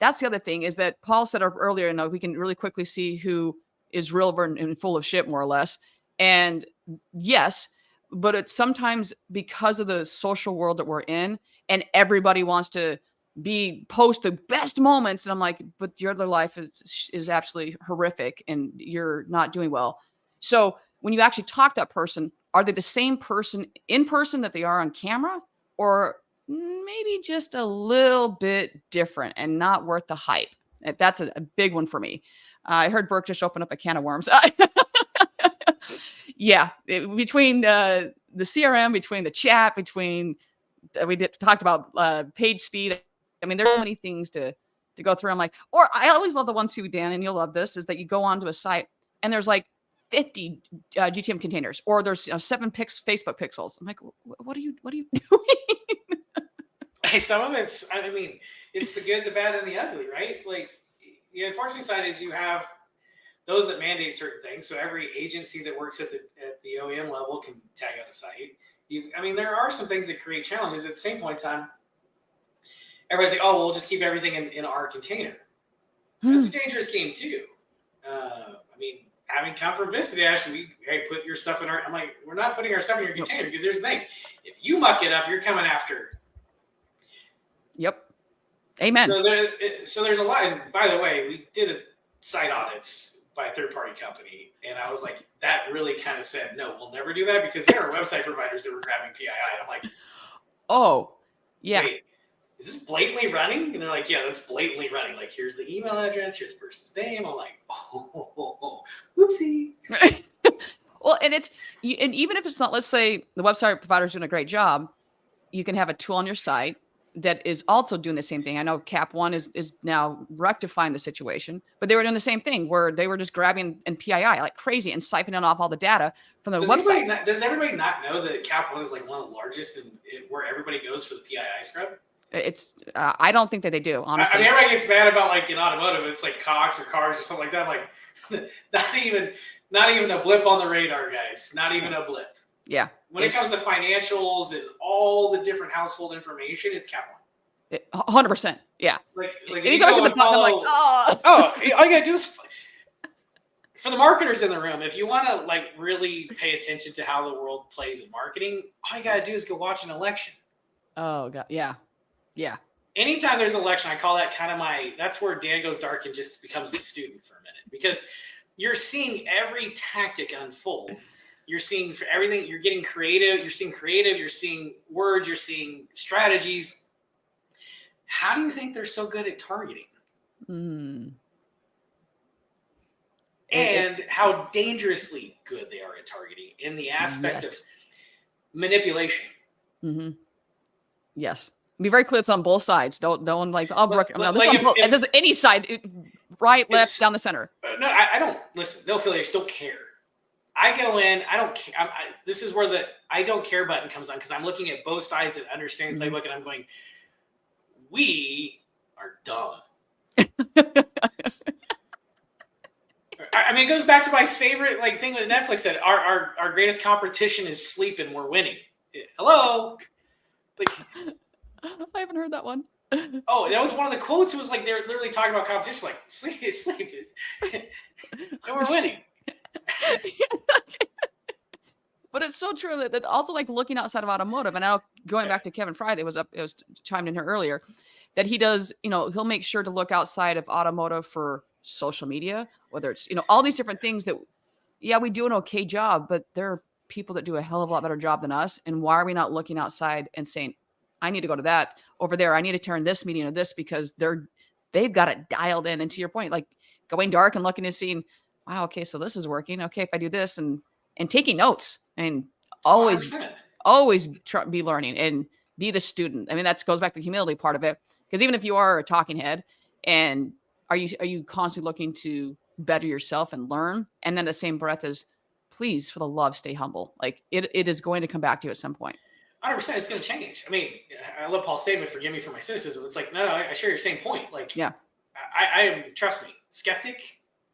that's the other thing is that Paul said earlier, we can really quickly see who is real and full of shit, more or less. And yes, but it's sometimes because of the social world that we're in, and everybody wants to post the best moments, and I'm like, but your other life is absolutely horrific and you're not doing well. So when you actually talk to that person, are they the same person in person that they are on camera, or maybe just a little bit different and not worth the hype? That's a big one for me. I heard Brooke just open up a can of worms. Yeah, between the CRM, between the chat, talked about page speed. I mean, there are so many things to go through. I'm like, or I always love the ones too, Dan, and you'll love this, is that you go onto a site and there's like 50 GTM containers, or there's 7 Facebook pixels. I'm like, what are you doing? Hey, some of it's the good, the bad, and the ugly, right? Like, the unfortunate side is you have those that mandate certain things. So every agency that works at the OEM level can tag out a site. There are some things that create challenges. At the same point in time, everybody's like, oh, we'll just keep everything in our container. That's a dangerous game too. I mean, having come from Vista Dash, hey, put your stuff in our. I'm like, we're not putting our stuff in your container because here's the thing: if you muck it up, you're coming after. Yep. Amen. So there's a lot. And by the way, we did site audits by a third-party company, and I was like, that really kind of said, no, we'll never do that because there are website providers that were grabbing PII. And I'm like, oh, yeah. Wait, is this blatantly running? And they're like, yeah, that's blatantly running. Like, here's the email address, here's the person's name. I'm like, oh, whoopsie. Well, and even if it's not, let's say the website provider is doing a great job, you can have a tool on your site that is also doing the same thing. I know Cap One is now rectifying the situation, but they were doing the same thing where they were just grabbing and PII like crazy and siphoning off all the data from the website. Does everybody not know that Cap One is like one of the largest where everybody goes for the PII scrub? It's I don't think that they do, honestly. I mean, everybody gets mad about like in automotive, it's like Cox or cars or something like that. Like not even a blip on the radar, guys. Not even a blip. Yeah. When it comes to financials and all the different household information, it's Cap One. 100%. Yeah. Like he talks about the button, I'm like, oh. All you gotta do is for the marketers in the room, if you want to like really pay attention to how the world plays in marketing, all you gotta do is go watch an election. Oh god, yeah. Yeah. Anytime there's an election, I call that kind of that's where Dan goes dark and just becomes a student for a minute because you're seeing every tactic unfold. You're seeing for everything. You're getting creative. You're seeing words. You're seeing strategies. How do you think they're so good at targeting? And how dangerously good they are at targeting in the aspect of manipulation. Mm-hmm. Yes. Be very clear. It's on both sides. Don't like. This is any side, right, left, down the center. No, I don't listen. No affiliation. Don't care. I go in. I don't care. This is where the I don't care button comes on because I'm looking at both sides and understanding the playbook, and I'm going, we are dumb. I mean, it goes back to my favorite thing that Netflix said. Our greatest competition is sleeping. We're winning. Hello. I haven't heard that one. Oh, that was one of the quotes. It was like they're literally talking about competition, like sleep, and we're winning. But it's so true that also like looking outside of automotive, and now going back to Kevin Fry, it was chimed in here earlier, that he does, he'll make sure to look outside of automotive for social media, whether it's, all these different things that, yeah, we do an okay job, but there are people that do a hell of a lot better job than us. And why are we not looking outside and saying, I need to go to that over there. I need to turn this meeting to this because they've got it dialed in. And to your point, like going dark and looking and seeing, wow, okay, so this is working. Okay, if I do this and taking notes and always be learning and be the student. I mean, that goes back to the humility part of it. Because even if you are a talking head, and are you constantly looking to better yourself and learn? And then the same breath is, please, for the love, stay humble. Like it is going to come back to you at some point. 100%, it's going to change. I mean, I love Paul's statement, forgive me for my cynicism. It's like, no, I share your same point. Like, yeah, I am, trust me, skeptic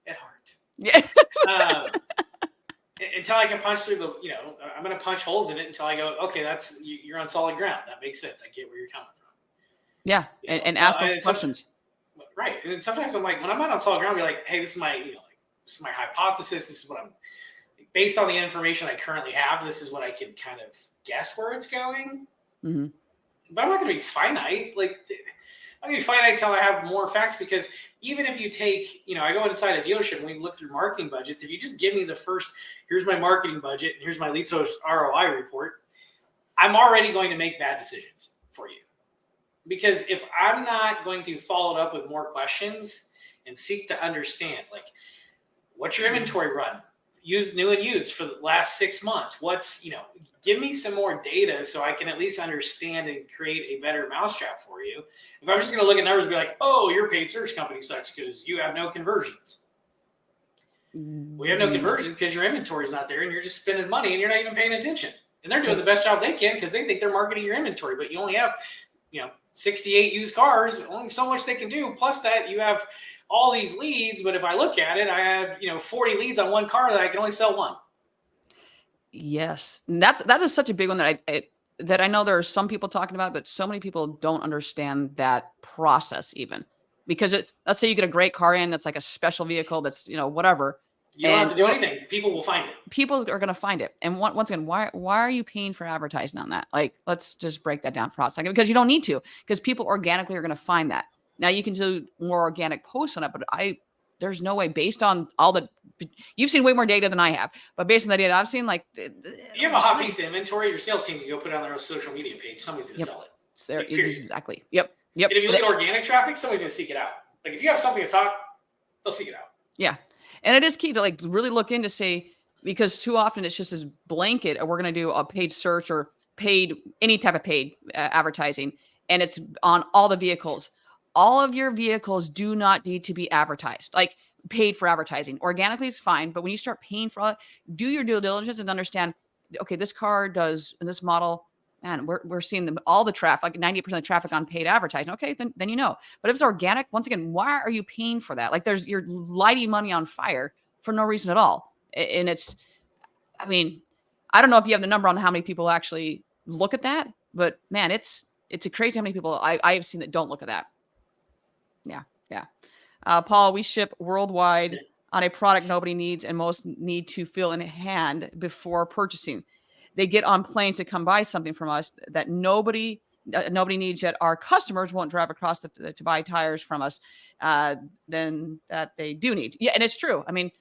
at heart. Yeah. Until I can punch through I'm going to punch holes in it until I go, okay, you're on solid ground. That makes sense. I get where you're coming from. Yeah. And ask those questions. Right. And sometimes I'm like, when I'm not on solid ground, I'll be like, hey, this is my, this is my hypothesis. This is what I'm, based on the information I currently have, this is what I can kind of guess where it's going. Mm-hmm. But I'm not going to be finite. I'm going to be finite until I have more facts, because even if you take, I go inside a dealership and we look through marketing budgets. If you just give me the first, here's my marketing budget, and here's my lead source ROI report, I'm already going to make bad decisions for you. Because if I'm not going to follow it up with more questions and seek to understand, like, what's your inventory run? Used, new and used for the last 6 months. What's, give me some more data so I can at least understand and create a better mousetrap for you. If I'm just going to look at numbers and be like, oh, your paid search company sucks because you have no conversions. We have no conversions because your inventory is not there and you're just spending money and you're not even paying attention. And they're doing the best job they can because they think they're marketing your inventory, but you only have, 68 used cars, only so much they can do. Plus that you have all these leads, but if I look at it, I have 40 leads on one car that I can only sell one. Yes, and that is such a big one that that I know there are some people talking about, but so many people don't understand that process even. Because let's say you get a great car in that's like a special vehicle that's, whatever. You don't have to do anything. People will find it. People are going to find it. And once again, why are you paying for advertising on that? Like, let's just break that down for a second, because you don't need to, because people organically are going to find that. Now you can do more organic posts on it, but there's no way, based on you've seen way more data than I have, but based on the data I've seen, like, you have a hot piece of inventory, your sales team can go put it on their own social media page. Somebody's going to sell it. So exactly. Yep. And if you look at organic traffic, somebody's going to seek it out. Like, if you have something that's hot, they'll seek it out. Yeah. And it is key to like really look into, say, because too often it's just this blanket, we're going to do a paid search or any type of paid advertising, and it's on all the vehicles. All of your vehicles do not need to be advertised, like paid for advertising. Organically is fine, but when you start paying for it, do your due diligence and understand, okay, this car does, in this model, man, we're seeing all the traffic, like 90% of the traffic on paid advertising. Okay, then you know. But if it's organic, once again, why are you paying for that? Like, you're lighting money on fire for no reason at all. And I don't know if you have the number on how many people actually look at that, but man, it's crazy how many people I have seen that don't look at that. Yeah. Paul, we ship worldwide on a product nobody needs, and most need to feel in hand before purchasing. They get on planes to come buy something from us that nobody needs, yet our customers won't drive across to buy tires from us than that they do need. Yeah, and it's true. I mean,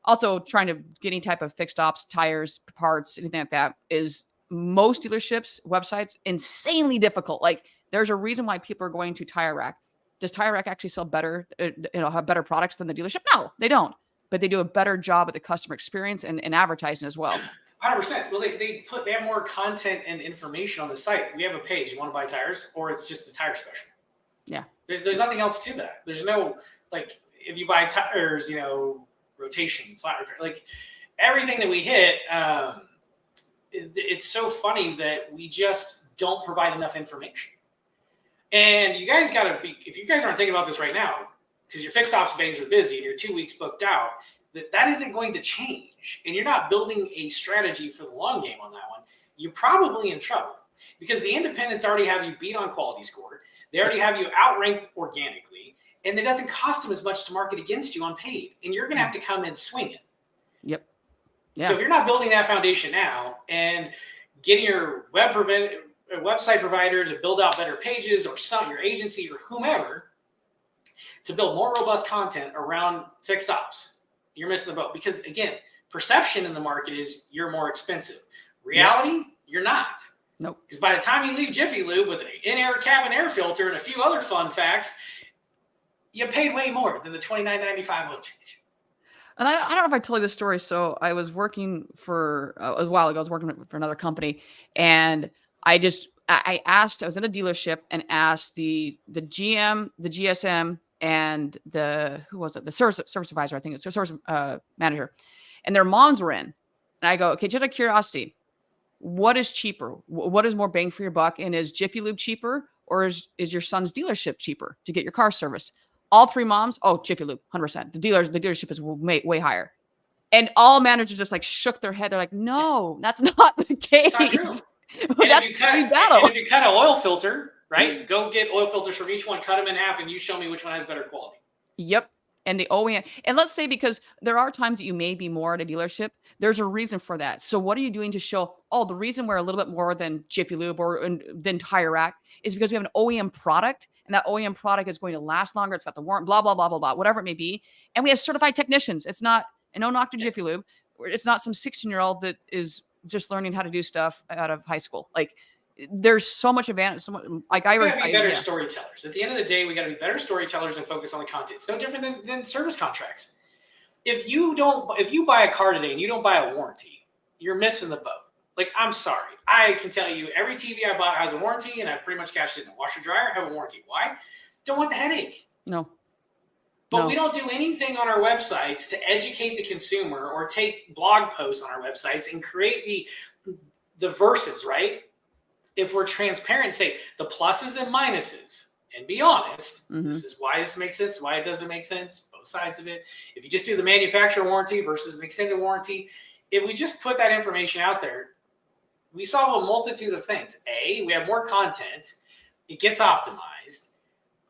also trying to get any type of fixed ops, tires, parts, anything like that is most dealerships' websites insanely difficult. Like, there's a reason why people are going to Tire Rack. Does Tire Rack actually sell better, have better products than the dealership? No, they don't. But they do a better job at the customer experience and advertising as well. 100%. Well, they have more content and information on the site. We have a page. You want to buy tires, or it's just a tire special. Yeah. There's nothing else to that. There's no, like, if you buy tires, rotation, flat repair, like everything that we hit. It's so funny that we just don't provide enough information. And you guys if you guys aren't thinking about this right now, because your fixed ops bays are busy and you're 2 weeks booked out, that isn't going to change, and you're not building a strategy for the long game on that one, you're probably in trouble, because the independents already have you beat on quality score. They already have you outranked organically, and it doesn't cost them as much to market against you on paid, and you're going to have to come in swinging. Yep. Yeah. So if you're not building that foundation now and getting your website provider to build out better pages, or your agency or whomever to build more robust content around fixed ops, you're missing the boat. Because again, perception in the market is you're more expensive. Reality, You're not. Nope. Because by the time you leave Jiffy Lube with an in-air cabin air filter and a few other fun facts, you paid way more than the $29.95 oil change. And I don't know if I told you this story. So I was working for a while ago. I was working for another company, and I asked. I was in a dealership and asked the GM, the GSM, and the service supervisor. I think it's the service manager, and their moms were in. And I go, okay, just out of curiosity, what is cheaper? What is more bang for your buck? And is Jiffy Lube cheaper, or is your son's dealership cheaper to get your car serviced? All three moms, Jiffy Lube, 100%. The dealership is way higher. And all managers just like shook their head. They're like, no, that's not the case. It's not true. And if you cut an oil filter, right? Go get oil filters from each one, cut them in half, and you show me which one has better quality. Yep. And the OEM, and let's say, because there are times that you may be more at a dealership, there's a reason for that. So what are you doing to show, the reason we're a little bit more than Jiffy Lube or than Tire Rack is because we have an OEM product, and that OEM product is going to last longer. It's got the warrant, blah, blah, blah, blah, blah, whatever it may be. And we have certified technicians. It's not, and no knock to Jiffy Lube. It's not some 16-year-old that is just learning how to do stuff out of high school. Like, there's so much advantage. We gotta be better storytellers. At the end of the day, we got to be better storytellers and focus on the content. It's no different than service contracts. If you buy a car today and you don't buy a warranty, you're missing the boat. Like, I'm sorry. I can tell you every TV I bought has a warranty, and I pretty much cashed it in. Washer dryer, have a warranty. Why? Don't want the headache. No. But we don't do anything on our websites to educate the consumer or take blog posts on our websites and create the verses, right? If we're transparent and say the pluses and minuses and be honest, this is why this makes sense, why it doesn't make sense, both sides of it. If you just do the manufacturer warranty versus an extended warranty, if we just put that information out there, we solve a multitude of things. We have more content. It gets optimized.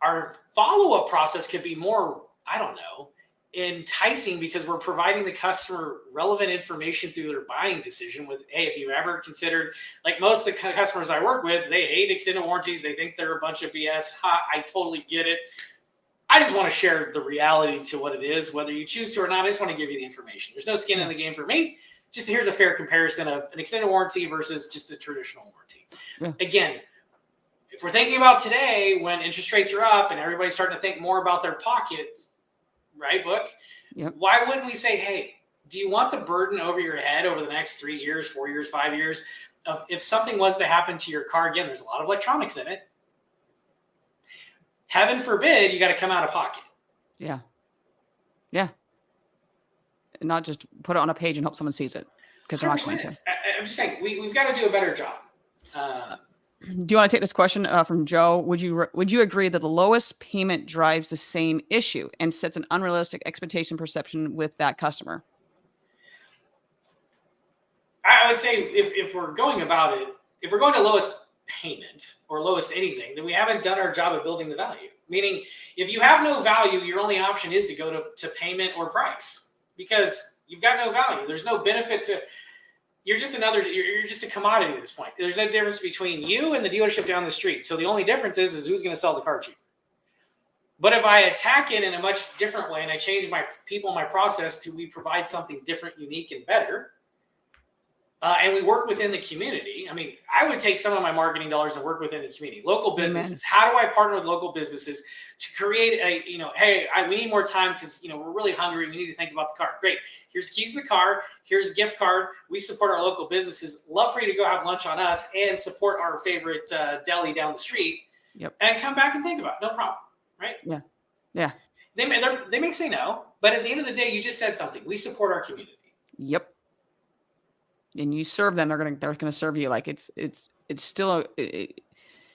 Our follow-up process could be more, I don't know, enticing because we're providing the customer relevant information through their buying decision with, hey, if you ever considered, like most of the customers I work with, they hate extended warranties. They think they're a bunch of BS. I totally get it. I just want to share the reality to what it is, whether you choose to or not. I just want to give you the information. There's no skin in the game for me. Just here's a fair comparison of an extended warranty versus just a traditional warranty. Yeah. Again, if we're thinking about today when interest rates are up and everybody's starting to think more about their pocket, right, Book? Yep. Why wouldn't we say, hey, do you want the burden over your head over the next 3 years, 4 years, 5 years of if something was to happen to your car? Again, there's a lot of electronics in it. Heaven forbid you got to come out of pocket. Yeah. Yeah. And not just put it on a page and hope someone sees it because they're not going to. I'm just saying we've got to do a better job. Do you want to take this question from Joe? Would you agree that the lowest payment drives the same issue and sets an unrealistic expectation perception with that customer? I would say if we're going about it, if we're going to lowest payment or lowest anything, then we haven't done our job of building the value. Meaning, if you have no value, your only option is to go to payment or price because you've got no value. There's no benefit to. You're just a commodity at this point. There's no difference between you and the dealership down the street. So the only difference is who's going to sell the car cheaper. But if I attack it in a much different way and I change my people, my process we provide something different, unique, and better, and we work within the community. I mean, I would take some of my marketing dollars and work within the community. Local businesses. Amen. How do I partner with local businesses to create we need more time because, we're really hungry. We need to think about the car. Great. Here's the keys to the car. Here's a gift card. We support our local businesses. Love for you to go have lunch on us and support our favorite deli down the street. Yep. And come back and think about it. No problem. Right? Yeah. Yeah. They may say no, but at the end of the day, you just said something. We support our community. Yep. And you serve them, they're gonna serve you. Like it's still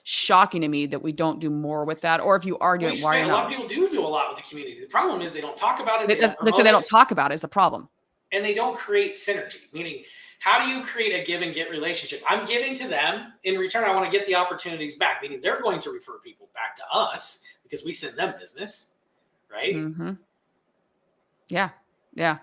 shocking to me that we don't do more with that. Or if you are doing, why a lot of people do a lot with the community. The problem is they don't talk about it. They say they don't talk about it is the problem. And they don't create synergy. Meaning, how do you create a give and get relationship? I'm giving to them in return. I want to get the opportunities back. Meaning they're going to refer people back to us because we send them business, right? Mm-hmm. Yeah. Yeah.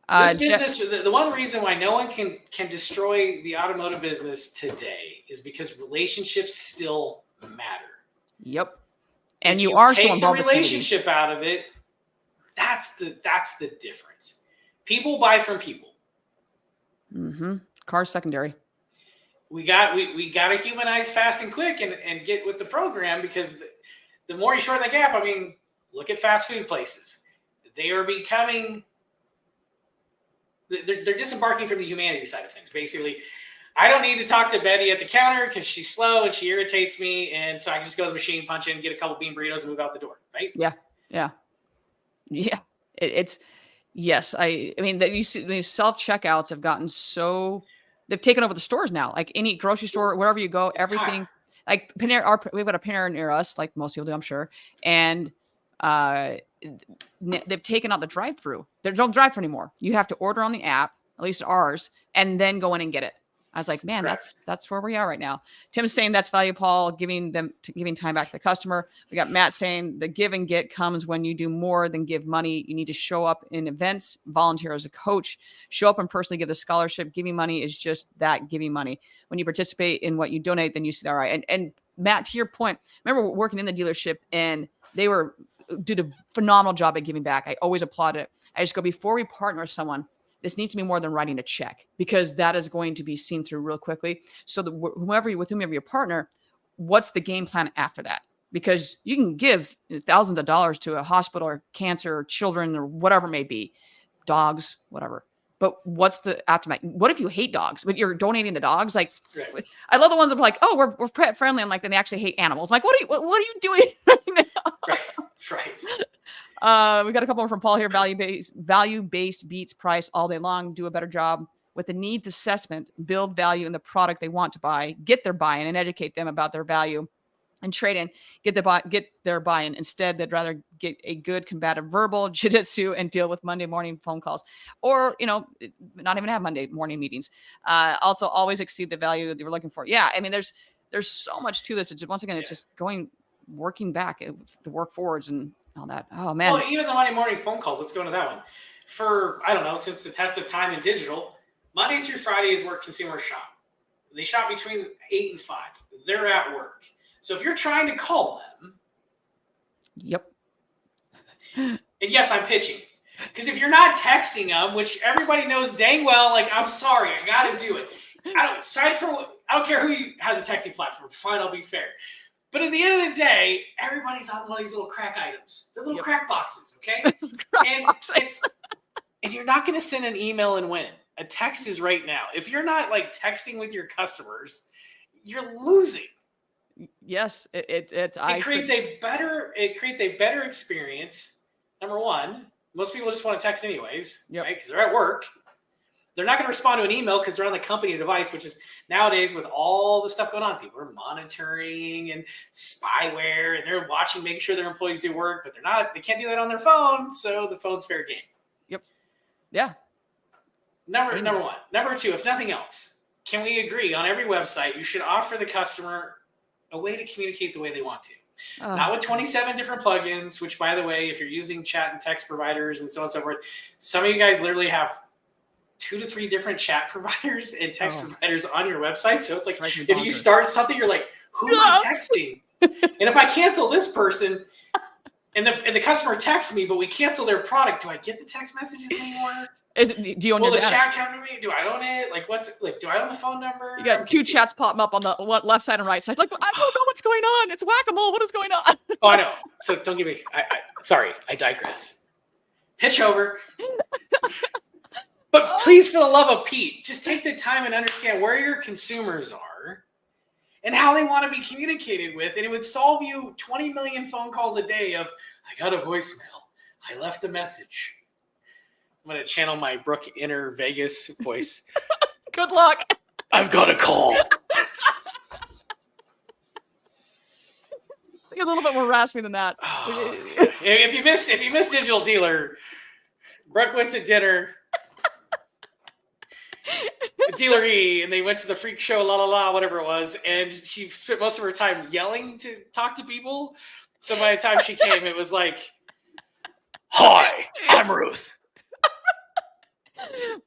This business, the one reason why no one can destroy the automotive business today is because relationships still matter. Yep. And if you are so take involved the relationship out of it, that's the difference. People buy from people. Mm-hmm. Car secondary. We got to humanize fast and quick and get with the program because the more you shorten the gap, I mean, look at fast food places. They are becoming. They're disembarking from the humanity side of things. Basically, I don't need to talk to Betty at the counter because she's slow and she irritates me. And so I can just go to the machine, punch in, get a couple bean burritos and move out the door. Right. Yeah. Yeah. Yeah. Yes. I mean that you see these self-checkouts have gotten so they've taken over the stores now, like any grocery store, wherever you go, everything like Panera, we've got a Panera near us, like most people do, I'm sure. And, they've taken out the drive-through. They don't drive-through anymore. You have to order on the app, at least ours, and then go in and get it. I was like, man, that's where we are right now. Tim's saying that's value, Paul, giving time back to the customer. We got Matt saying the give and get comes when you do more than give money. You need to show up in events, volunteer as a coach, show up and personally give the scholarship. Giving money is just that, giving money. When you participate in what you donate, then you see that right. And Matt, to your point, I remember working in the dealership and they did a phenomenal job at giving back. I always applaud it. I just go, before we partner with someone, this needs to be more than writing a check because that is going to be seen through real quickly. So with whomever you partner, what's the game plan after that? Because you can give thousands of dollars to a hospital or cancer or children or whatever it may be, dogs, whatever. But what's the aftermath? What if you hate dogs, but you're donating to dogs? Like, right. I love the ones that are like, oh, we're pet friendly. And like, then they actually hate animals. I'm like, what are you doing right now? Right. We got a couple more from Paul here. Value-based beats price all day long. Do a better job with the needs assessment, build value in the product they want to buy, get their buy-in and educate them about their value. and trade in, get their buy-in. Instead, they'd rather get a good combative verbal jiu-jitsu and deal with Monday morning phone calls, or not even have Monday morning meetings. Also, always exceed the value that you're looking for. Yeah, I mean, there's so much to this. It's once again, it's just working back to work forwards and all that. Oh man. Well, even the Monday morning phone calls. Let's go into that one. For I don't know, since the test of time in digital, Monday through Friday is where consumers shop. They shop between 8 and 5. They're at work. So if you're trying to call them. Yep. And yes, I'm pitching. Because if you're not texting them, which everybody knows dang well, like, I'm sorry, I got to do it. I don't care who has a texting platform. Fine, I'll be fair. But at the end of the day, everybody's on one of these little crack items. They're little crack boxes, okay? And you're not going to send an email and win. A text is right now. If you're not like texting with your customers, you're losing. Yes, it creates a better experience. Number one, most people just want to text anyways, right? Because they're at work. They're not going to respond to an email because they're on the company device, which is nowadays with all the stuff going on. People are monitoring and spyware, and they're watching, making sure their employees do work, but they can't do that on their phone. So the phone's fair game. Yep. Yeah. Number one. Number two, if nothing else, can we agree on every website you should offer the customer a way to communicate the way they want to? Not with 27 different plugins, which, by the way, if you're using chat and text providers and so on and so forth, some of you guys literally have 2 to 3 different chat providers and text providers on your website. So it's like, if you start something, you're like, who am I texting? And if I cancel this person and the customer texts me, but we cancel their product, do I get the text messages anymore? Do you own the your chat come to me? Do I own it? Like, do I own the phone number? You got 2 chats popping up on the left side and right side. Like, I don't know what's going on. It's whack-a-mole. What is going on? Oh, I know. So don't give me. Sorry, I digress. Pitch over. But please, for the love of Pete, just take the time and understand where your consumers are and how they want to be communicated with, and it would solve you 20 million phone calls a day of, I got a voicemail. I left a message. I'm going to channel my Brooke inner Vegas voice. Good luck. I've got a call. A little bit more raspy than that. Oh, if you missed Digital Dealer, Brooke went to dinner. Dealer E, and they went to the freak show, whatever it was, and she spent most of her time yelling to talk to people. So by the time she came, it was like, "Hi, I'm Ruth.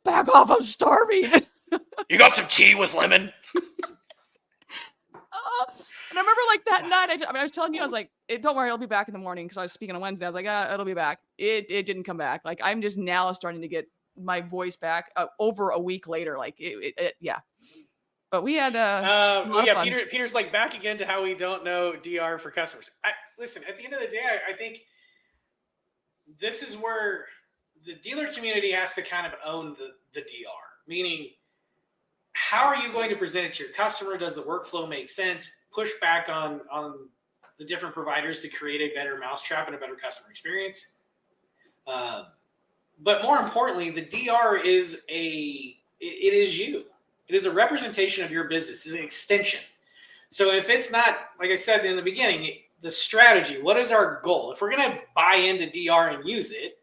Back off, I'm starving." You got some tea with lemon? And I remember like that night, I was telling you, I was like, don't worry, I'll be back in the morning, because I was speaking on Wednesday. I was like, it'll be back. It didn't come back. Like, I'm just now starting to get my voice back over a week later. Like, yeah. But we had fun. Peter's like, back again to how we don't know DR for customers. Listen, at the end of the day, I think this is where the dealer community has to kind of own the DR, meaning, how are you going to present it to your customer? Does the workflow make sense? Push back on the different providers to create a better mousetrap and a better customer experience. But more importantly, the DR is it is you. It is a representation of your business. It's an extension. So if it's not, like I said in the beginning, the strategy, what is our goal? If we're going to buy into DR and use it,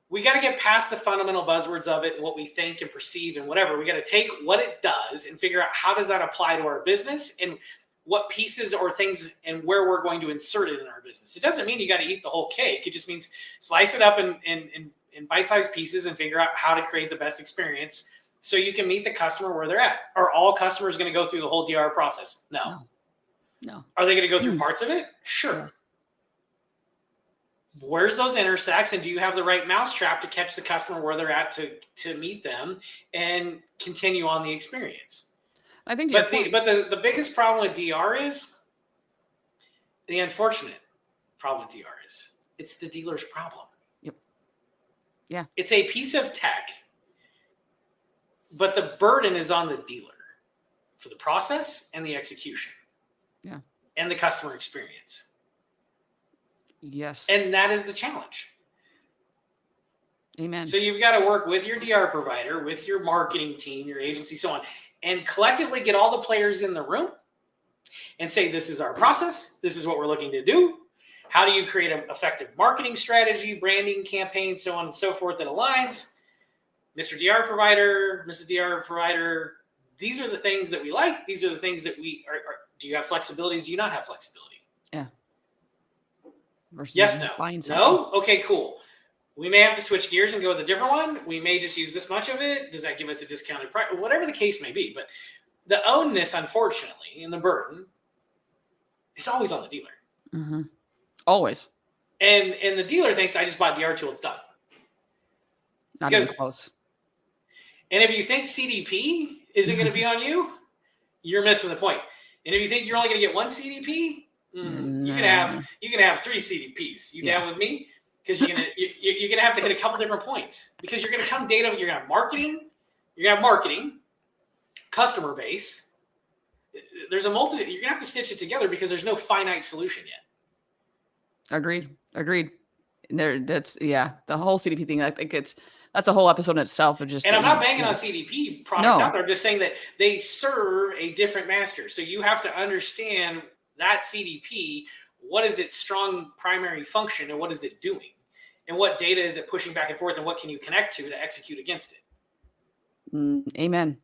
we got to get past the fundamental buzzwords of it and what we think and perceive and whatever. We got to take what it does and figure out how does that apply to our business and what pieces or things and where we're going to insert it in our business. It doesn't mean you got to eat the whole cake. It just means slice it up in bite-sized pieces and figure out how to create the best experience so you can meet the customer where they're at. Are all customers going to go through the whole DR process? No. Are they going to go through parts of it? Sure. Where's those intersects, and do you have the right mousetrap to catch the customer where they're at to meet them and continue on the experience? I think, but the biggest problem with DR is the unfortunate problem with DR is it's the dealer's problem. Yep. Yeah. It's a piece of tech, but the burden is on the dealer for the process and the execution. Yeah. And the customer experience. Yes. And that is the challenge. Amen. So you've got to work with your DR provider, with your marketing team, your agency, so on, and collectively get all the players in the room and say, this is our process. This is what we're looking to do. How do you create an effective marketing strategy, branding campaign, so on and so forth that aligns? Mr. DR provider, Mrs. DR provider, these are the things that we like. These are the things that we are. Do you have flexibility? Do you not have flexibility? Yeah. Versus Yes, no. buying something. No? Okay, cool. We may have to switch gears and go with a different one. We may just use this much of it. Does that give us a discounted price? Whatever the case may be. But the onus, unfortunately, and the burden is always on the dealer. Mm-hmm. Always. And the dealer thinks, I just bought DR tool, it's done. Not even close. And if you think CDP isn't going to be on you, you're missing the point. And if you think you're only going to get one CDP, you can have 3 CDPs. You down with me? Because you're gonna have to hit a couple different points. Because you're gonna come data. You're gonna have marketing. You're gonna have marketing, customer base. There's a multitude. You're gonna have to stitch it together because there's no finite solution yet. Agreed. That's the whole CDP thing. I think that's a whole episode in itself of just. And I'm not banging on CDP products out there. I'm just saying that they serve a different master. So you have to understand that CDP. What is its strong primary function, and what is it doing, and what data is it pushing back and forth, and what can you connect to execute against it? Amen.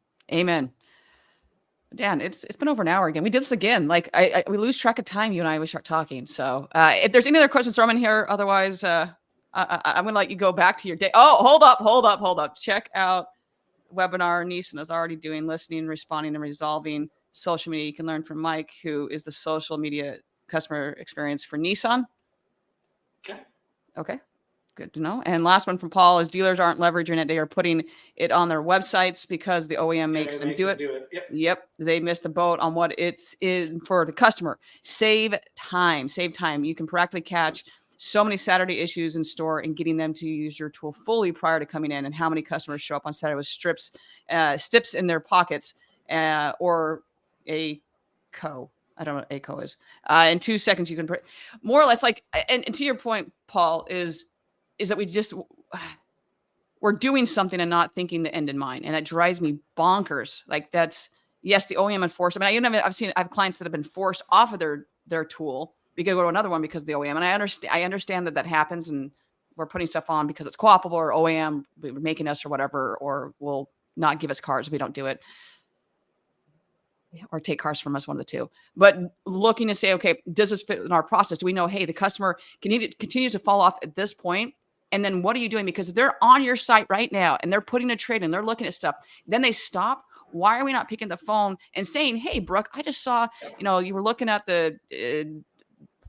Dan, it's been over an hour again. We did this again. Like we lose track of time. You and I, we start talking. So if there's any other questions, throw them in here. Otherwise, I'm going to let you go back to your day. Oh, hold up. Check out webinar Nissan is already doing, listening, responding, and resolving social media. You can learn from Mike, who is the social media customer experience for Nissan. Okay. Good to know. And last one from Paul is dealers aren't leveraging it. They are putting it on their websites because the OEM makes them do it. Yep. They missed the boat on what it's in for the customer. Save time. You can practically catch so many Saturday issues in store and getting them to use your tool fully prior to coming in. And how many customers show up on Saturday with stips in their pockets or a co. I don't know what ACO is. In 2 seconds, you can more or less like, and to your point, Paul, is that we're doing something and not thinking the end in mind. And that drives me bonkers. Like that's, yes, the OEM enforced. I mean, I have clients that have been forced off of their tool because they go to another one because of the OEM. And I understand that happens and we're putting stuff on because it's co-opable or OEM making us or whatever, or will not give us cars if we don't do it. Or take cars from us, one of the two. But looking to say, okay, does this fit in our process? Do we know, hey, the customer continues to fall off at this point? And then what are you doing? Because they're on your site right now and they're putting a trade in, they're looking at stuff. Then they stop. Why are we not picking the phone and saying, hey, Brooke, I just saw, you were looking at the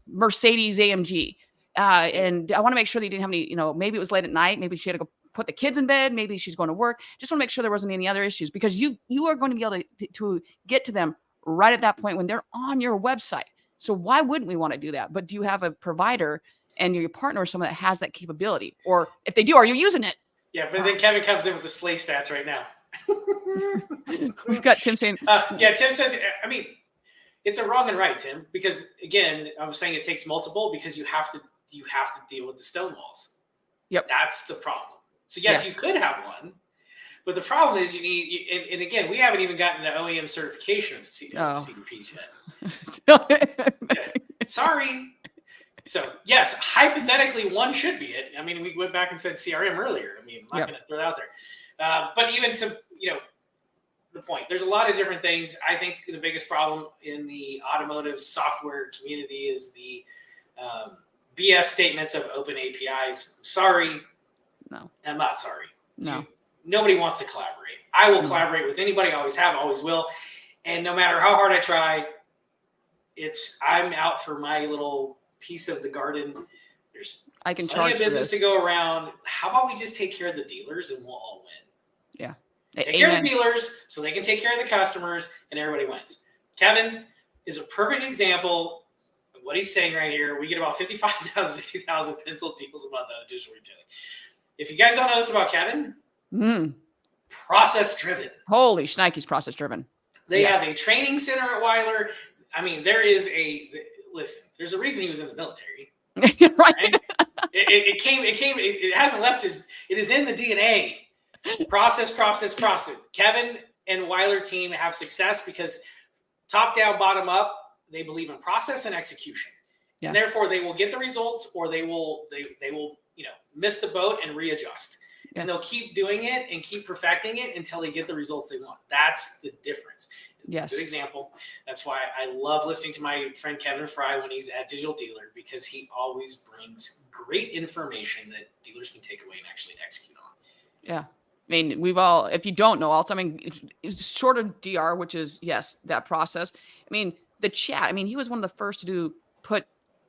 Mercedes AMG. And I want to make sure that you didn't have any, maybe it was late at night. Maybe she had to go put the kids in bed. Maybe she's going to work. Just want to make sure there wasn't any other issues because you are going to be able to get to them right at that point when they're on your website. So why wouldn't we want to do that? But do you have a provider and your partner or someone that has that capability? Or if they do, are you using it? Yeah, but then Kevin comes in with the slay stats right now. We've got Tim saying. Tim says, I mean, it's a wrong and right, Tim, because again, I'm saying it takes multiple because you have to deal with the stone walls. Yep. That's the problem. So yes, you could have one, but the problem is you need, and again, we haven't even gotten the OEM certification of CDPs yet. Sorry. So yes, hypothetically, one should be it. I mean, we went back and said CRM earlier. I mean, I'm not going to throw that out there. But even to, the point, there's a lot of different things. I think the biggest problem in the automotive software community is the BS statements of open APIs. Sorry. No. I'm not sorry. No. Nobody wants to collaborate. I will collaborate with anybody. I always have, always will. And no matter how hard I try, I'm out for my little piece of the garden. There's plenty of business to go around. How about we just take care of the dealers and we'll all win? Yeah. Take care of the dealers so they can take care of the customers and everybody wins. Kevin is a perfect example of what he's saying right here. We get about 55,000, 60,000 pencil deals a month out of digital retailing. If you guys don't know this about Kevin, process driven. Holy shnikes, process driven. They have a training center at Weiler. I mean, there's a reason he was in the military. Right. It hasn't left it is in the DNA. Process. Kevin and Weiler team have success because top down, bottom up, they believe in process and execution. Yeah. And therefore they will get the results, or they will miss the boat and readjust. Yeah. And they'll keep doing it and keep perfecting it until they get the results they want. That's the difference. It's a good example. That's why I love listening to my friend Kevin Fry when he's at Digital Dealer, because he always brings great information that dealers can take away and actually execute on. Yeah. I mean, we've all, if you don't know also, I mean, it's short of DR, which is, yes, that process. I mean, the chat, I mean, he was one of the first to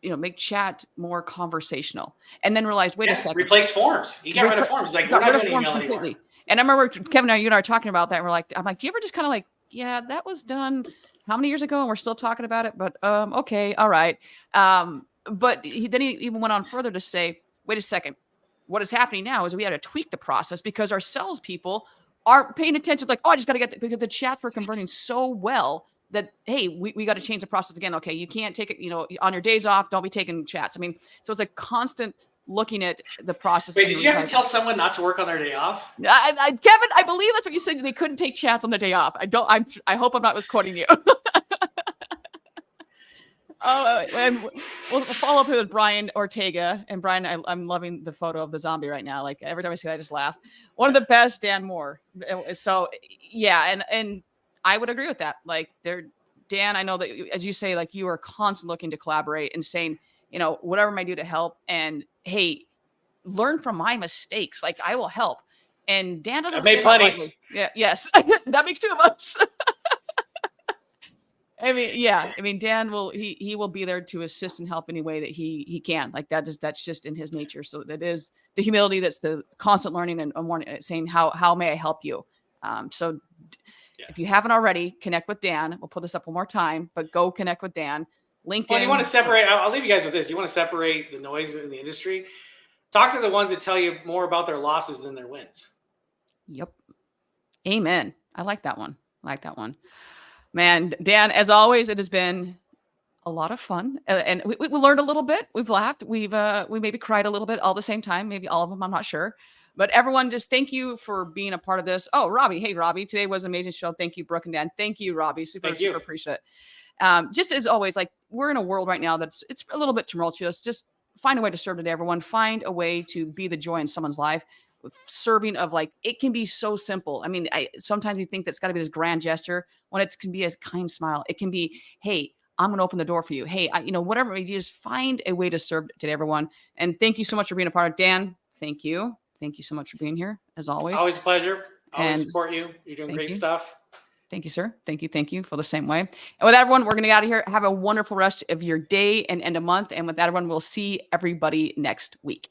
make chat more conversational, and then realized, wait a second. Replace forms. He got rid of forms. Like, we're not doing email completely anymore. And I remember Kevin and you and I are talking about that. And I'm like, do you ever just kind of like, yeah, that was done how many years ago? And we're still talking about it, but okay. All right. But then he even went on further to say, wait a second. What is happening now is we had to tweak the process because our salespeople aren't paying attention. Like, oh, I just got to get because the chats were converting so well that, hey, we got to change the process again. Okay, you can't take it, on your days off, don't be taking chats. I mean, so it's a constant looking at the process. Wait, did you have to tell someone not to work on their day off? Kevin, I believe that's what you said. They couldn't take chats on the day off. I hope I'm not misquoting you. Oh, and we'll follow up with Brian Ortega. And Brian, I'm loving the photo of the zombie right now. Like every time I see that, I just laugh. One of the best, Dan Moore. So yeah, and I would agree with that. Like Dan, I know that as you say, like you are constantly looking to collaborate and saying, whatever I do to help. And hey, learn from my mistakes. Like I will help. And Dan doesn't I've made plenty. Yeah, yes, that makes two of us. I mean, Dan will he will be there to assist and help any way that he can. Like that's just in his nature. So that is the humility. That's the constant learning and saying how may I help you. If you haven't already, connect with Dan. We'll put this up one more time, but go connect with Dan. LinkedIn. Well, you want to separate. I'll leave you guys with this. You want to separate the noise in the industry. Talk to the ones that tell you more about their losses than their wins. Yep. Amen. I like that one. Man, Dan, as always, it has been a lot of fun, and we learned a little bit. We've laughed. We maybe cried a little bit all the same time. Maybe all of them. I'm not sure. But everyone, just thank you for being a part of this. Oh, Robbie. Hey, Robbie. Today was an amazing show. Thank you, Brooke and Dan. Thank you, Robbie. Super appreciate it. Just as always, like we're in a world right now it's a little bit tumultuous. Just find a way to serve today, everyone. Find a way to be the joy in someone's life. Serving of it can be so simple. I mean, sometimes we think that's got to be this grand gesture when it can be a kind smile. It can be, hey, I'm going to open the door for you. Hey, whatever. You just find a way to serve today, everyone. And thank you so much for being a part of Dan. Thank you. Thank you so much for being here, as always. Always a pleasure. Always support you. You're doing great stuff. Thank you, sir. Thank you for the same way. And with that, everyone, we're going to get out of here. Have a wonderful rest of your day and end of month. And with that, everyone, we'll see everybody next week.